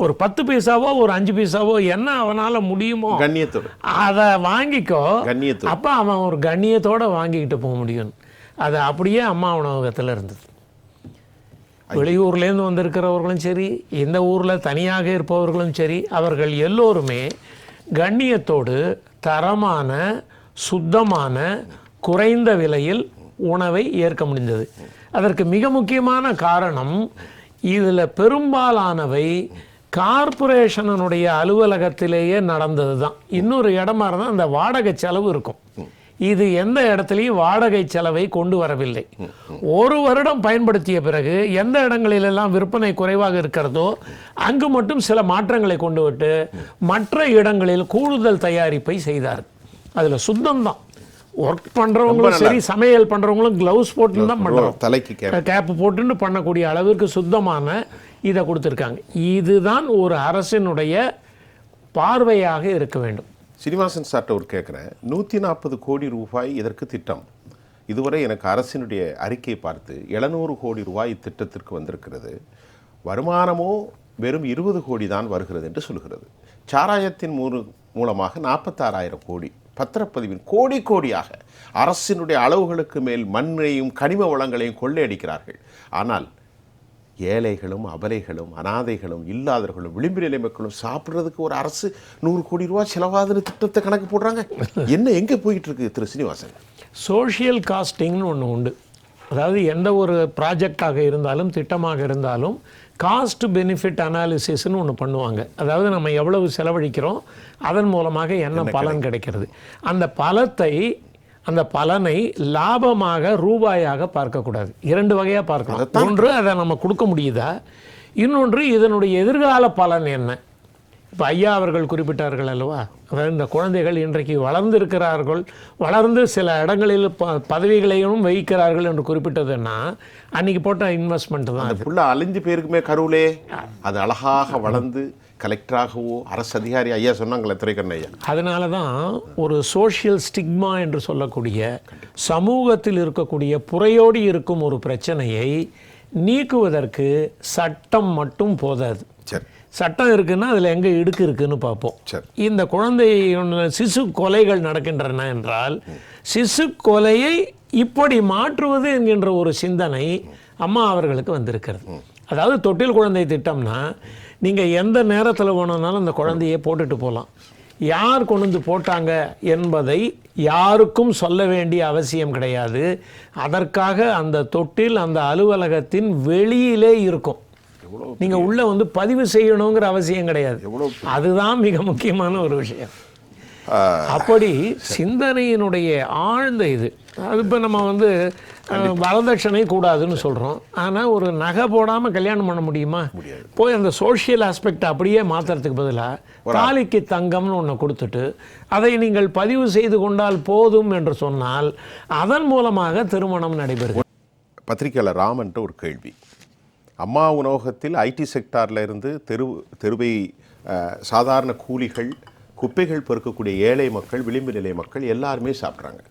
[SPEAKER 4] ஒரு 10 பைசாவோ ஒரு 5 பைசாவோ என்ன அவனால் முடியுமோ
[SPEAKER 1] கண்ணியத்தோடு அதை
[SPEAKER 4] வாங்கிக்கோ, அப்போ அவன் ஒரு கண்ணியத்தோடு வாங்கிக்கிட்டு போக முடியும். அது அப்படியே அம்மா உணவகத்தில் இருந்தது. வெளியூர்லேருந்து வந்திருக்கிறவர்களும் சரி, இந்த ஊரில் தனியாக இருப்பவர்களும் சரி, அவர்கள் எல்லோருமே கண்ணியத்தோடு தரமான சுத்தமான குறைந்த விலையில் உணவை ஏற்க முடிந்தது. அதற்கு மிக முக்கியமான காரணம், இதில் பெரும்பாலானவை கார்ப்பரேஷனுடைய அலுவலகத்திலேயே நடந்தது தான். இன்னொரு இடமா இருந்தால் அந்த வாடகை செலவு இருக்கும். இது எந்த இடத்துலையும் வாடகை செலவை கொண்டு வரவில்லை. ஒரு வருடம் பயன்படுத்திய பிறகு எந்த இடங்களிலெல்லாம் விற்பனை குறைவாக இருக்கிறதோ அங்கு மட்டும் சில மாற்றங்களை கொண்டு விட்டு மற்ற இடங்களில் கூடுதல் தயாரிப்பை செய்தார். அதில் சுத்தம் தான். ஒர்க் பண்ணுறவங்களும் சரி, சமையல் பண்ணுறவங்களும் க்ளவுஸ் போட்டு தான் பண்ணுறோம், தலைக்கு கேப்பு போட்டுன்னு பண்ணக்கூடிய அளவிற்கு சுத்தமான இதை கொடுத்துருக்காங்க. இதுதான் ஒரு அரசினுடைய பார்வையாக இருக்க வேண்டும்.
[SPEAKER 1] சீனிவாசன் சார்ட்ட ஒரு கேட்குறேன், 140 கோடி ரூபாய் இதற்கு திட்டம். இதுவரை எனக்கு அரசினுடைய அறிக்கை பார்த்து 700 கோடி ரூபாய் இத்திட்டத்திற்கு வந்திருக்கிறது. வருமானமோ வெறும் 20 கோடி தான் வருகிறது என்று சொல்கிறது. சாராயத்தின் மூலமாக 46,000 கோடி, பத்திரப்பதிவின் கோடி கோடியாக அரசினுடைய அளவுகளுக்கு மேல் மண்ணையும் கனிம வளங்களையும் கொள்ளையடிக்கிறார்கள். ஆனால் ஏழைகளும் அபலைகளும் அனாதைகளும் இல்லாதவர்களும் விளிம்பு நிலை மக்களும் சாப்பிட்றதுக்கு ஒரு அரசு 100 கோடி ரூபாய் செலவாதுன்னு திட்டத்தை கணக்கு போடுறாங்க. என்ன எங்கே போயிட்டு இருக்கு திரு சீனிவாசன்?
[SPEAKER 4] சோஷியல் காஸ்டிங்னு ஒன்று உண்டு. அதாவது எந்த ஒரு ப்ராஜெக்டாக இருந்தாலும் திட்டமாக இருந்தாலும் காஸ்ட் பெனிஃபிட் அனாலிசிஸ்ன்னு ஒன்று பண்ணுவாங்க. அதாவது நம்ம எவ்வளவு செலவழிக்கிறோம், அதன் மூலமாக என்ன பலன் கிடைக்கிறது. அந்த பலனை லாபமாக ரூபாயாக பார்க்கக்கூடாது. 2 வகையாக பார்க்கணும். ஒன்று, அதை நம்ம கொடுக்க முடியுதா, இன்னொன்று இதனுடைய எதிர்கால பலன் என்ன. இப்போ ஐயா அவர்கள் குறிப்பிட்டார்கள் அல்லவா, அதாவது இந்த குழந்தைகள் இன்றைக்கு வளர்ந்திருக்கிறார்கள், வளர்ந்து சில இடங்களில் பதவிகளையும் வகிக்கிறார்கள் என்று குறிப்பிட்டதுன்னா அன்றைக்கி போட்ட இன்வெஸ்ட்மெண்ட் தான்.
[SPEAKER 1] அது ஃபுல்லாக அழிஞ்சு பேருக்குமே கருவிலே அது அழகாக வளர்ந்து கலெக்டராகவோ அரசு அதிகாரி ஐயா சொன்னாங்களே துரைக்கண்ண ஐயா.
[SPEAKER 4] அதனால தான் ஒரு சோஷியல் ஸ்டிக்மா என்று சொல்லக்கூடிய சமூகத்தில் இருக்கக்கூடிய புறையோடி இருக்கும் ஒரு பிரச்சனையை நீக்குவதற்கு சட்டம் மட்டும் போதாது. சட்டம் இருக்குன்னா அதில் எங்கே இடுக்கு இருக்குன்னு பார்ப்போம். இந்த குழந்தை சிசு கொலைகள் நடக்கின்றன என்றால் சிசு கொலையை இப்படி மாற்றுவது என்கின்ற ஒரு சிந்தனை அம்மா அவர்களுக்கு வந்திருக்கிறது. அதாவது தொட்டில் குழந்தை திட்டம்னா நீங்கள் எந்த நேரத்தில் வேணும்னாலும் அந்த குழந்தையை போட்டுட்டு போகலாம். யார் கொண்டு வந்து போட்டாங்க என்பதை யாருக்கும் சொல்ல வேண்டிய அவசியம் கிடையாது. அதற்காக அந்த தொட்டில் அந்த அலுவலகத்தின் வெளியிலே இருக்கும். நீங்கள் உள்ளே வந்து பதிவு செய்யணுங்கிற அவசியம் கிடையாது. அதுதான் மிக முக்கியமான ஒரு விஷயம். அப்படி சிந்தனையினுடைய ஆழ்ந்த இது. அது இப்போ நம்ம வந்து வரதட்சணை கூடாதுன்னு சொல்கிறோம், ஆனால் ஒரு நகை போடாமல் கல்யாணம் பண்ண முடியுமா? போய் அந்த சோஷியல் ஆஸ்பெக்ட் அப்படியே மாற்றுறதுக்கு பதிலாக தாலிக்கு தங்கம்னு ஒன்று கொடுத்துட்டு அதை நீங்கள் பதிவு செய்து கொண்டால் போதும் என்று சொன்னால் அதன் மூலமாக திருமணம் நடைபெறும்.
[SPEAKER 1] பத்திரிகையாளர் ராமன்ட்டு ஒரு கேள்வி, அம்மா உணவகத்தில் ஐடி செக்டாரில் இருந்து தெருவை சாதாரண கூலிகள், குப்பைகள் பொறுக்கக்கூடிய ஏழை மக்கள், விளிம்பு நிலை மக்கள் எல்லாருமே சாப்பிட்றாங்க.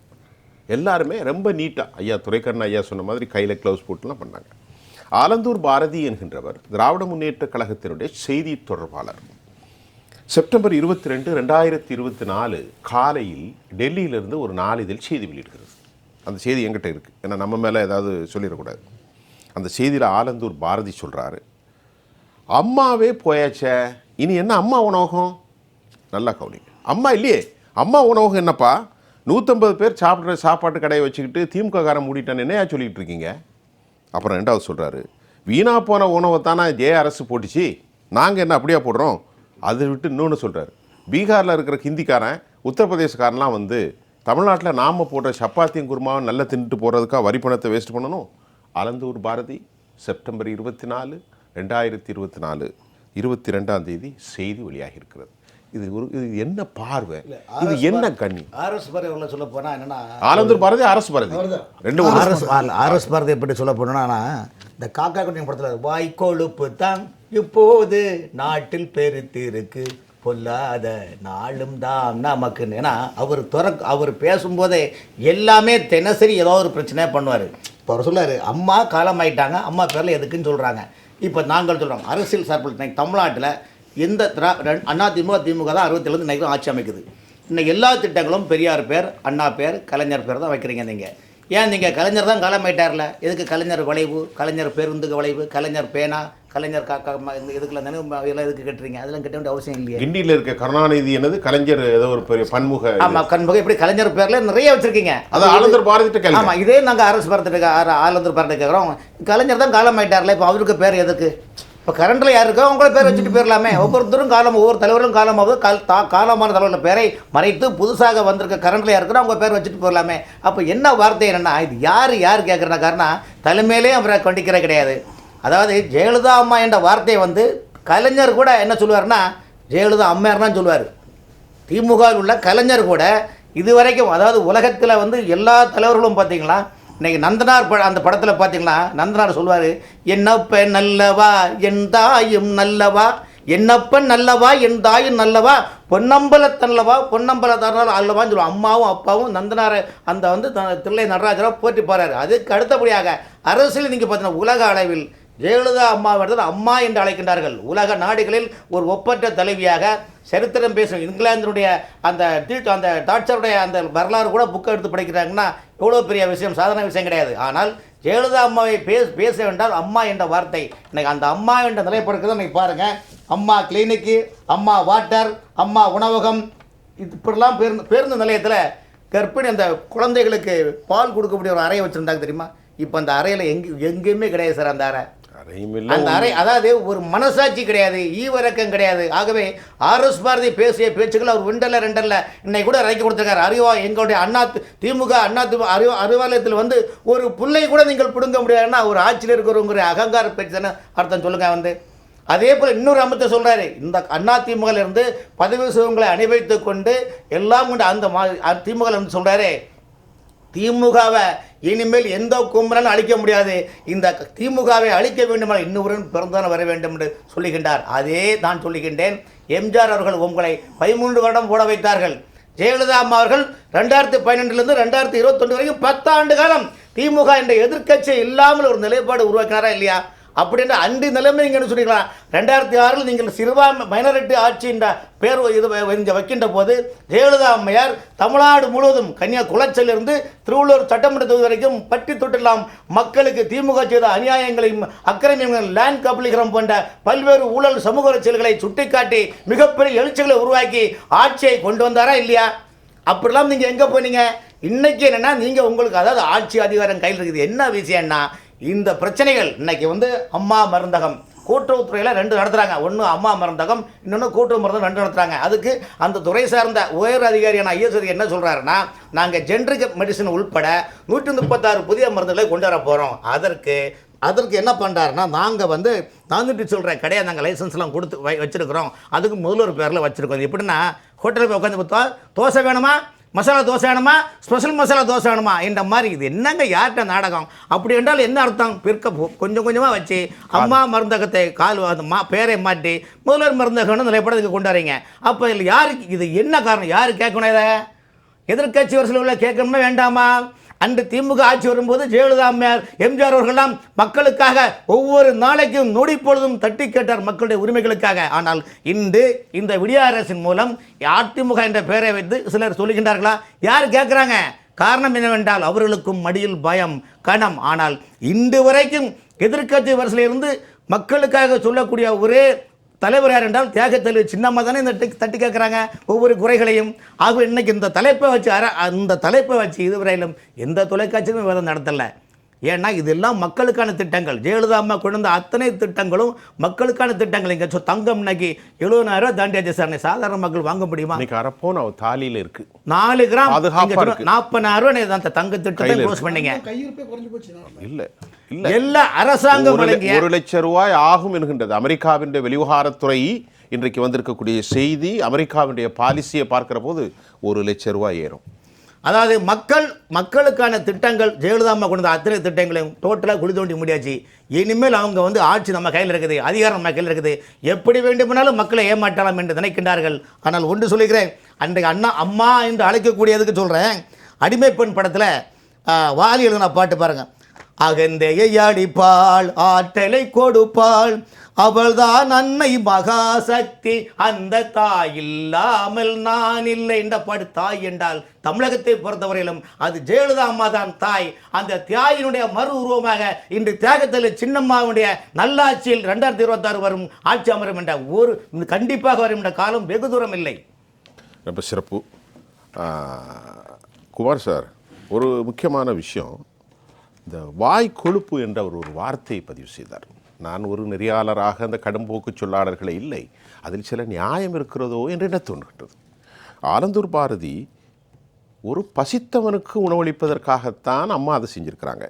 [SPEAKER 1] எல்லாருமே ரொம்ப நீட்டாக ஐயா துரைக்கண்ண ஐயா சொன்ன மாதிரி கையில் க்ளவுஸ் போட்டுலாம் பண்ணாங்க. ஆலந்தூர் பாரதி என்கின்றவர் திராவிட முன்னேற்ற கழகத்தினுடைய செய்தி தொடர்பாளர். செப்டம்பர் 22, 2024 காலையில் டெல்லியிலிருந்து ஒரு நாளிதழ் செய்தி வெளியிடுகிறது. அந்த செய்தி என்கிட்ட இருக்குது, ஏன்னா நம்ம மேலே ஏதாவது சொல்லிடக்கூடாது. அந்த செய்தியில் ஆலந்தூர் பாரதி சொல்கிறாரு, அம்மாவே போயாச்சே, இனி என்ன அம்மா உணவகம்? நல்லா கவனிங்க. அம்மா இல்லையே. அம்மா உணவகம் என்னப்பா? 150 பேர் சாப்பிட்ற சாப்பாட்டு கடையை வச்சுக்கிட்டு திமுக காரன் மூடிட்டான்னு என்னையா சொல்லிகிட்டு இருக்கீங்க? அப்புறம் ரெண்டாவது சொல்கிறாரு, வீணாக போன உணவை தானே ஜெய அரசு போட்டுச்சு, நாங்கள் என்ன அப்படியா போடுறோம்? அதை விட்டு இன்னொன்று சொல்கிறாரு, பீகாரில் இருக்கிற ஹிந்திக்காரன் உத்தரப்பிரதேசக்காரன்லாம் வந்து தமிழ்நாட்டில் நாம் போடுற சப்பாத்தியும் குருமாவை நல்லா தின்னுட்டு போகிறதுக்காக வரி பணத்தை வேஸ்ட் பண்ணணும். ஆலந்தூர் பாரதி செப்டம்பர் 24, 2024 22 செய்தி வெளியாகி இருக்கிறது. இது என்ன பார்வை, இது என்ன கண்ணி?
[SPEAKER 5] ஆர்எஸ் பாரதி சொல்ல போனா என்னன்னா,
[SPEAKER 1] ஆலந்தூர் பாரதி அரசு பாரதி ரெண்டு
[SPEAKER 5] ஆர்எஸ் பாரதி எப்படி சொல்ல போனா, இந்த காக்கா குட்டியும் படத்தில் வாய்க்கொழுப்பு தான் இப்போது நாட்டில் பெருத்து இருக்கு பொல்லாத நாளும் தான் நமக்குன்னு. ஏன்னா அவர் பேசும்போதே எல்லாமே தினசரி ஏதோ ஒரு பிரச்சனையாக பண்ணுவார். இப்போ அவர் சொல்லார், அம்மா காலமாயிட்டாங்க, அம்மா பேரில் எதுக்குன்னு சொல்கிறாங்க. இப்போ நாங்கள் சொல்கிறோம் அரசியல் சார்பில் தமிழ்நாட்டில் எந்த அதிமுக திமுக தான் 67 இன்றைக்கி ஆட்சி அமைக்குது. இன்னைக்கு எல்லா திட்டங்களும் பெரியார் பேர், அண்ணா பேர், கலைஞர் பேர் தான் வைக்கிறீங்க. நீங்கள் ஏன் நீங்கள் கலைஞர் தான் காலமாயிட்டார்ல, எதுக்கு கலைஞர் வளைவு, கலைஞர் பேருந்துக்கு வளைவு, கலைஞர் பேனா, கலைஞர் காக்கா இதுக்குலாம் இதெல்லாம் எதுக்கு கட்டுறீங்க? அதெல்லாம் கட்ட வேண்டிய அவசியம் இல்லையா?
[SPEAKER 1] கிண்டியில் இருக்க கருணாநிதி என்னது கலைஞர் ஏதோ ஒரு பெரிய பன்முக,
[SPEAKER 5] ஆமாம் கண்முக, இப்படி கலைஞர் பேரில் நிறைய வச்சுருக்கீங்க.
[SPEAKER 1] அது ஆலந்தூர் பாரதி.
[SPEAKER 5] ஆமாம், இதே நாங்கள் அரசு பாரதி ஆலந்தூர் பாரதி கேட்குறோம். கலைஞர் தான் காலமாயிட்டார்ல, இப்போ அவருக்கு பேர் எதுக்கு? இப்போ கரண்டில் யார் இருக்கோ அவங்கள பேர் வச்சுட்டு போயிடலாமே. ஒவ்வொருத்தரும் காலம், ஒவ்வொரு தலைவரும் காலமாவது காலமான தலைவரில் பேரை மறைத்து புதுசாக வந்திருக்க கரண்டில் யாருக்கிறோம் அவங்க பேர் வச்சுட்டு போயிடலாமே. அப்போ என்ன வார்த்தை என்னென்னா, இது யார் கேட்குறனா காரணம் தலைமையிலே அவரை கண்டிக்கிற கிடையாது. அதாவது ஜெயலலிதா அம்மா என்ற வார்த்தையை வந்து கலைஞர் கூட என்ன சொல்லுவார்னா ஜெயலலிதா அம்மையார் தான் சொல்லுவார். திமுகவில் உள்ள கலைஞர் கூட இதுவரைக்கும், அதாவது உலகத்தில் வந்து எல்லா தலைவர்களும் பார்த்தீங்களா, இன்றைக்கி நந்தனார் அந்த படத்தில் பார்த்தீங்கன்னா நந்தனார் சொல்லுவார், என்னப்பன் நல்லவா என் தாயும் நல்லவா, என்னப்பன் நல்லவா என் தாயும் நல்லவா, பொன்னம்பலத்தல்லவா பொன்னம்பலத்தார் அல்லவான்னு சொல்லுவாங்க. அம்மாவும் அப்பாவும் நந்தனாரை அந்த வந்து தில்லை நடராஜராக போற்றி பாடுறாரு. அதுக்கு அடுத்தபடியாக அரசியல் நீங்கள் பார்த்தீங்கன்னா உலக அளவில் ஜெயலலிதா அம்மாவிடத்தில் அம்மா என்று அழைக்கின்றார்கள். உலக நாடுகளில் ஒரு ஒப்பற்ற தலைவியாக சரித்திரம் பேசும் இங்கிலாந்தினுடைய அந்த டாக்டருடைய அந்த வரலாறு கூட புக்கை எடுத்து படிக்கிறாங்கன்னா எவ்வளோ பெரிய விஷயம், சாதாரண விஷயம் கிடையாது. ஆனால் ஜெயலலிதா அம்மாவை பேச வேண்டால் அம்மா என்ற வார்த்தை இன்னைக்கு அந்த அம்மா என்ற நிலைப்படுக்கிறது இன்னைக்கு பாருங்கள். அம்மா கிளினிக்கு, அம்மா வாட்டர், அம்மா உணவகம், இப்படிலாம் பேருந்து நிலையத்தில் கர்ப்பிணி அந்த குழந்தைகளுக்கு பால் கொடுக்கக்கூடிய ஒரு அறையை வச்சுருந்தாங்க தெரியுமா? இப்போ அந்த அறையில் எங்கேயுமே கிடையாது சார். அந்த அறை அதாவது ஒரு மனசாட்சி கிடையாது, ஈவரக்கம் கிடையாது. ஆகவே ஆர்எஸ் பாரதி பேசிய பேச்சுக்கள் அவர் ஒன்றல்ல ரெண்டல்ல இன்னைக்கு கூட இறக்கி கொடுத்துருக்காரு. எங்களுடைய திமுக அறிவாலயத்தில் வந்து ஒரு புள்ளை கூட நீங்கள் பிடுங்க முடியாதுன்னா ஒரு ஆட்சியில் இருக்கிறவங்க அகங்கார பேச்சு தானே அர்த்தம் சொல்லுங்க. அதே போல் இன்னொரு அமத்தை சொல்கிறாரு, இந்த அதிமுகவிலிருந்து பதவி சுகங்களை அனுபவித்து கொண்டு எல்லாம் கொண்டு அந்த திமுகவில் சொல்கிறாரு, திமுகவை இனிமேல் எந்த கும்பலாலும் அழிக்க முடியாது, இந்த திமுகவை அழிக்க வேண்டுமானால் இன்னொருவன் பிறந்தான் வர வேண்டும் என்று சொல்லுகின்றார். அதே நான் சொல்லுகின்றேன், எம்ஜிஆர் அவர்கள் உங்களை 13 வருடம் ஓட வைத்தார்கள். ஜெயலலிதா அம்மா அவர்கள் 2012 2021 வரைக்கும் 10 ஆண்டு காலம் திமுக என்ற எதிர்க்கட்சி இல்லாமல் ஒரு நிலைப்பாடு உருவாக்கினாரா இல்லையா? அப்படின்ற அன்று நிலைமை நீங்கள் சொல்லிக்கலாம். 2006 நீங்கள் சிறுபான்மை மைனாரிட்டி ஆட்சி என்ற பேர் இது வைக்கின்ற போது ஜெயலலிதா அம்மையார் தமிழ்நாடு முழுவதும் குளச்சலிருந்து திருவள்ளூர் சட்டமன்ற தொகுதி வரைக்கும் பட்டி தொட்டெல்லாம் மக்களுக்கு திமுக செய்த அநியாயங்களையும் அக்கிரமியங்களையும் லேண்ட் கப்ளிகரம் போன்ற பல்வேறு ஊழல் சமூக செயல்களை சுட்டிக்காட்டி மிகப்பெரிய எழுச்சிகளை உருவாக்கி ஆட்சியை கொண்டு வந்தாரா இல்லையா? அப்படிலாம் நீங்கள் எங்கே போனீங்க? இன்னைக்கு என்னென்னா நீங்கள் உங்களுக்கு அதாவது ஆட்சி அதிகாரம் கையில் இருக்குது. என்ன விஷயம்னா இந்த பிரச்சனைகள் இன்னைக்கு வந்து அம்மா மருந்தகம் கூட்டுறவுத்துறையில் 2 நடத்துகிறாங்க. ஒன்று அம்மா மருந்தகம், இன்னொன்று கூட்டுறவு மருந்தகம் 2 நடத்துகிறாங்க. அதுக்கு அந்த துறை சார்ந்த உயர் அதிகாரியான ஐஎஸ் என்ன சொல்கிறாருன்னா, நாங்கள் ஜென்ரிக் மெடிசன் உள்பட 136 புதிய மருந்துகளை கொண்டு வர போகிறோம். அதற்கு என்ன பண்ணுறாருன்னா, நாங்கள் வந்து 400 சொல்கிற கிடையாது, நாங்கள் லைசன்ஸ்லாம் கொடுத்து வச்சுருக்கிறோம். அதுக்கு முதல்வர் பேரில் வச்சுருக்கோம். எப்படின்னா ஹோட்டலில் போய் உட்காந்து பார்த்தா தோசை வேணுமா, மசாலா தோசை வேணுமா, ஸ்பெஷல் மசாலா தோசை வேணுமா என்ற மாதிரி. இது என்னங்க யார்கிட்ட நாடகம்? அப்படி என்றால் என்ன அர்த்தம்? கொஞ்சம் கொஞ்சமாக வச்சு அம்மா மருந்தகத்தை பேரை மாற்றி முதல்வர் மருந்தகம்னு நிலைப்படத்துக்கு கொண்டு வரீங்க. அப்போ இதில் யாருக்கு இது என்ன காரணம்? யார் கேட்கணும்? இதை எதிர்கட்சி வரிசையில் உள்ள கேட்கணுமா வேண்டாமா? அன்று திமுக ஆட்சி வரும்போது ஜெயலலிதா அம்மையார், எம்ஜிஆர் அவர்களெல்லாம் மக்களுக்காக ஒவ்வொரு நாளைக்கும் நொடி பொழுதும் தட்டி கேட்டார் மக்களுடைய உரிமைகளுக்காக. ஆனால் இன்று இந்த விடிய அரசின் மூலம் அதிமுக என்ற பெயரை வைத்து சிலர் சொல்லுகின்றார்களா? யார் கேட்குறாங்க? காரணம் என்னவென்றால் அவர்களுக்கும் மடியில் பயம், கணம். ஆனால் இன்று வரைக்கும் எதிர்க்கட்சி வரிசையிலிருந்து மக்களுக்காக சொல்லக்கூடிய ஒரே தலைவர் யார் என்றால் தியாக தலைவர் சின்னம்மா தானே இந்த தட்டி கேட்குறாங்க ஒவ்வொரு குறைகளையும். ஆகவே இன்னைக்கு இந்த தலைப்பை வச்சு இதுவரையிலும் எந்த தொலைக்காட்சியுமே விவாதம் நடத்தலை. ஏன்னா இதெல்லாம் மக்களுக்கான திட்டங்கள். ஜெயலலிதா அம்மா கொண்டு வந்த அத்தனை திட்டங்களும் மக்களுக்கான திட்டங்கள். இங்கே தங்கம் இன்னைக்கு 70,000 ரூபா தாண்டியாச்சு சார். சாதாரண மக்கள் வாங்க முடியுமா?
[SPEAKER 1] இன்னைக்கு அரப்போன் அவ தாலியில் இருக்கு
[SPEAKER 5] 4 கிராம்
[SPEAKER 1] 40,000
[SPEAKER 5] ரூபாய் அந்த தங்க திட்டத்தை க்ளோஸ் பண்ணீங்க.
[SPEAKER 2] கையிருப்பே குறைஞ்சு போச்சு.
[SPEAKER 1] இல்ல இல்ல
[SPEAKER 5] எல்லா அரசாங்கம் வழங்கிய
[SPEAKER 1] 1 லட்சம் ரூபாய் ஆகும் என்கின்றது அமெரிக்காவின் வெளிவிவகாரத்துறை. இன்றைக்கு வந்திருக்கக்கூடிய செய்தி அமெரிக்காவினுடைய பாலிசியை பார்க்கிற போது 1 லட்சம் ரூபாய் ஏறும்.
[SPEAKER 5] அதாவது மக்களுக்கான திட்டங்கள் ஜெயலலிதா அம்மா கொண்டு வந்த அத்தனை திட்டங்களையும் டோட்டலாக குழி தோண்டி முடியாச்சு. இனிமேல் அவங்க ஆட்சி நம்ம கையில் இருக்குது, அதிகாரம் நம்ம கையில் இருக்குது, எப்படி வேண்டுமானாலும் மக்களை ஏமாற்றலாம் என்று நினைக்கின்றார்கள். ஆனால் ஒன்று சொல்லுகிறேன், அன்றைக்கு அம்மா என்று அழைக்கக்கூடியதுக்கு சொல்கிறேன். அடிமைப்பெண் படத்தில் வாலி எழுதின பாட்டு பாருங்கள். அகந்தையை அடிப்பாள் ஆற்றலை கொடுப்பாள் அவள்தான் அன்னை மகாசக்தி அந்த தாய் இல்லாமல் நான் இல்லை என்ற பாடு. தாய் என்றால் தமிழகத்தை பொறுத்தவரையிலும் அது ஜெயலலிதா அம்மா தான் தாய். அந்த தாயினுடைய மறு உருவமாக இன்று தியாகத்தில் சின்னம்மாவுடைய நல்லாட்சியில் 2026 வரும் ஆட்சி அமரும் என்ற கண்டிப்பாக வரும் என்ற காலம் வெகு தூரம் இல்லை.
[SPEAKER 1] ரொம்ப சிறப்பு. குமார் சார், ஒரு முக்கியமான விஷயம், இந்த வாய் கொழுப்பு என்ற ஒரு வார்த்தையை பதிவு செய்தார். நான் ஒரு நெறியாளராக அந்த கடும்போக்கு சொல்லாளர்களை இல்லை, அதில் சில நியாயம் இருக்கிறதோ என்று என்ன தோன்றுகின்றது. ஆலந்தூர் பாரதி ஒரு பசித்தவனுக்கு உணவளிப்பதற்காகத்தான் அம்மா அதை செஞ்சுருக்கிறாங்க.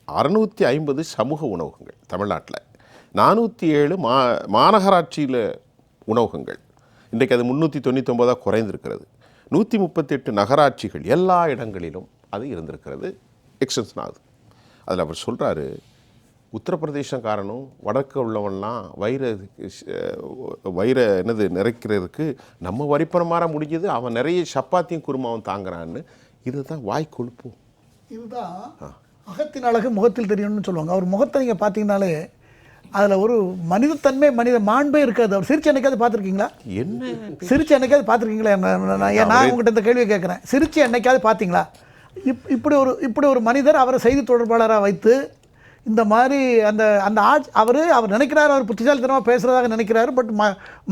[SPEAKER 1] 650 சமூக உணவகங்கள் தமிழ்நாட்டில், 407 மாநகராட்சியில் உணவகங்கள், இன்றைக்கு அது 399 குறைந்திருக்கிறது. 138 நகராட்சிகள், எல்லா இடங்களிலும் அது இருந்திருக்கிறது, எக்ஸ்டென்ஷன் ஆகுது. அதில் அவர் சொல்கிறாரு, உத்தரப்பிரதேசம் காரணம் வடக்கு உள்ளவன்லாம் வயிற நிறைக்கிறதுக்கு நம்ம வரிப்பணம் மாற முடிஞ்சது, அவன் நிறைய சப்பாத்தியும் குருமாவும் தாங்குறான்னு. இதுதான் வாய் கொழுப்பு.
[SPEAKER 2] இதுதான் அகத்தின் அழகு முகத்தில் தெரியும்னு சொல்லுவாங்க. அவர் முகத்தை நீங்கள் பார்த்தீங்கன்னாலே அதில் ஒரு மனிதத்தன்மை, மனித மாண்பே இருக்காது. அவர் சிரிச்சு என்னைக்காவது பார்த்துருக்கீங்களா?
[SPEAKER 1] என்ன
[SPEAKER 2] சிரிச்சு என்னைக்காவது பார்த்துருக்கீங்களா? நான் உங்கள்கிட்ட இந்த கேள்வியை கேட்குறேன். சிரிச்சு என்னைக்காவது பார்த்தீங்களா? இப்படி ஒரு மனிதர் அவரை செய்தி தொடர்பாளராக வைத்து இந்த மாதிரி அந்த அவர் நினைக்கிறார், அவர் புத்திசாலித்தனமாக பேசுகிறதாக நினைக்கிறாரு. பட்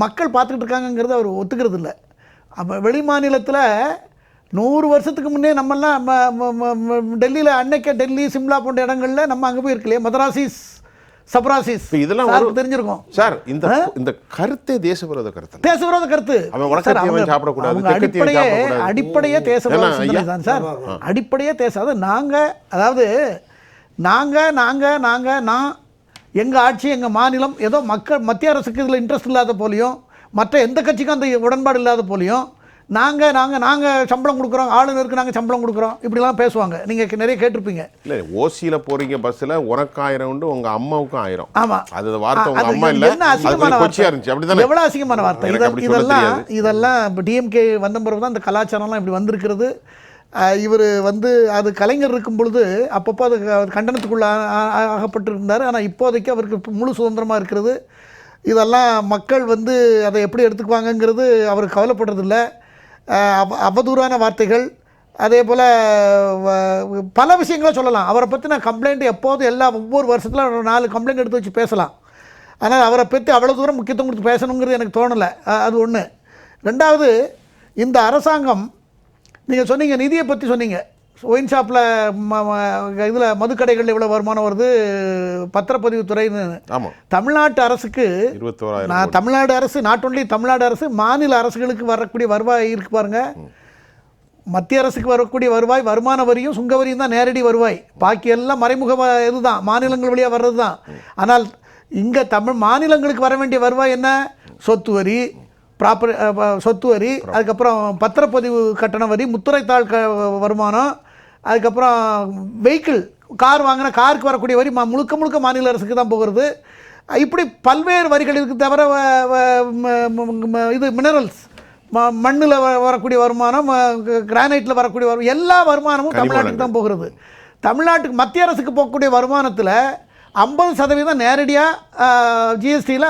[SPEAKER 2] மக்கள் பார்த்துக்கிட்டு இருக்காங்கங்கிறது அவர் ஒத்துக்கிறது இல்லை. அப்போ வெளி மாநிலத்தில் 100 வருஷத்துக்கு முன்னே நம்மெல்லாம் டெல்லியில் டெல்லி சிம்லா போன்ற இடங்களில் நம்ம அங்கே போய் இருக்கலையே, மதராசிஸ் சப்ராசிஸ் இதெல்லாம் தெரிஞ்சிருக்கும் சார்.
[SPEAKER 1] இந்த கருத்தே தேசவிரோத கருத்து.
[SPEAKER 2] தேசவிரோத கருத்து. அடிப்படையே தேசவிரோத சிந்தனை தான் சார். அடிப்படையே அதாவது நான் எங்கள் ஆட்சி எங்கள் மாநிலம் ஏதோ மத்திய அரசுக்கு இதில் இன்ட்ரெஸ்ட் இல்லாத போலையும் மற்ற எந்த கட்சிக்கும் அந்த உடன்பாடு இல்லாத போலையும் நாங்கள் சம்பளம் கொடுக்குறோம், ஆளுநருக்கு நாங்கள் சம்பளம் கொடுக்குறோம், இப்படிலாம் பேசுவாங்க. நீங்கள் நிறைய கேட்டிருப்பீங்க.
[SPEAKER 1] இல்லை, ஓசியில் போகிறீங்க பஸ்ஸில் உனக்கு 1000 உண்டு, உங்கள் அம்மாவுக்கும் 1000.
[SPEAKER 2] ஆமாம்,
[SPEAKER 1] அது வார்த்தை உங்கள் அம்மா இல்லை,
[SPEAKER 2] என்ன அசிங்கமான வார்த்தை இருந்துச்சு. அப்படி தானே? எவ்வளோ அசிங்கமான வார்த்தை. இதெல்லாம் இப்போ டிஎம்கே வந்த பிறகு தான் இந்த கலாச்சாரம்லாம் இப்படி வந்திருக்கிறது. இவர் அது கலைஞர் இருக்கும் பொழுது அப்பப்போ அது கண்டனத்துக்குள்ள ஆகப்பட்டிருந்தார். ஆனால் இப்போதைக்கு அவருக்கு முழு சுதந்திரமாக இருக்கிறது. இதெல்லாம் மக்கள் அதை எப்படி எடுத்துக்குவாங்கங்கிறது அவர் கவலைப்படுறதில்ல. அவதூறான வார்த்தைகள், அதே போல் பல விஷயங்களை சொல்லலாம். அவரை பற்றின கம்ப்ளைண்ட் எப்போதும் ஒவ்வொரு வருஷத்தில் 4 கம்ப்ளைண்ட் எடுத்து வச்சு பேசலாம். ஆனால் அவரை பற்றி அவ்வளோ தூரம் முக்கியத்துவம் கொடுத்து பேசணுங்கிறது எனக்கு தோணலை. அது ஒன்று. ரெண்டாவது, இந்த அரசாங்கம், நீங்கள் சொன்னீங்க நிதியை பற்றி சொன்னீங்க. ஒயின் ஷாப்பில் இதில் மதுக்கடைகளில் எவ்வளோ வருமானம் வருது, பத்திரப்பதிவுத்துறைன்னு.
[SPEAKER 1] ஆமாம்,
[SPEAKER 2] தமிழ்நாட்டு அரசுக்கு 21,000. தமிழ்நாடு அரசு, நாட் ஒன்லி தமிழ்நாடு அரசு, மாநில அரசுகளுக்கு வரக்கூடிய வருவாய் இருக்கு பாருங்க. மத்திய அரசுக்கு வரக்கூடிய வருவாய் வருமான வரியும் சுங்க வரியும் தான் நேரடி வருவாய். பாக்கி எல்லாம் மறைமுக இதுதான், மாநிலங்கள் வழியாக வர்றது தான். ஆனால் இங்கே மாநிலங்களுக்கு வர வேண்டிய வருவாய் என்ன? சொத்து வரி, சொத்து வரி, அதுக்கப்புறம் பத்திரப்பதிவு கட்டண வரி, முத்துரைத்தாள் வருமானம், அதுக்கப்புறம் வெஹிக்கிள், கார் வாங்கின காருக்கு வரக்கூடிய வரி முழுக்க மாநில அரசுக்கு தான் போகிறது. இப்படி பல்வேறு வரிகள் இருக்குது. தவிர இது மினரல்ஸ், மண்ணில் வரக்கூடிய வருமானம், கிரானைட்டில் வரக்கூடிய வருமானம், எல்லா வருமானமும் தமிழ்நாட்டுக்கு தான் போகிறது. தமிழ்நாட்டுக்கு மத்திய அரசுக்கு போகக்கூடிய வருமானத்தில் 50% நேரடியாக ஜிஎஸ்டியில்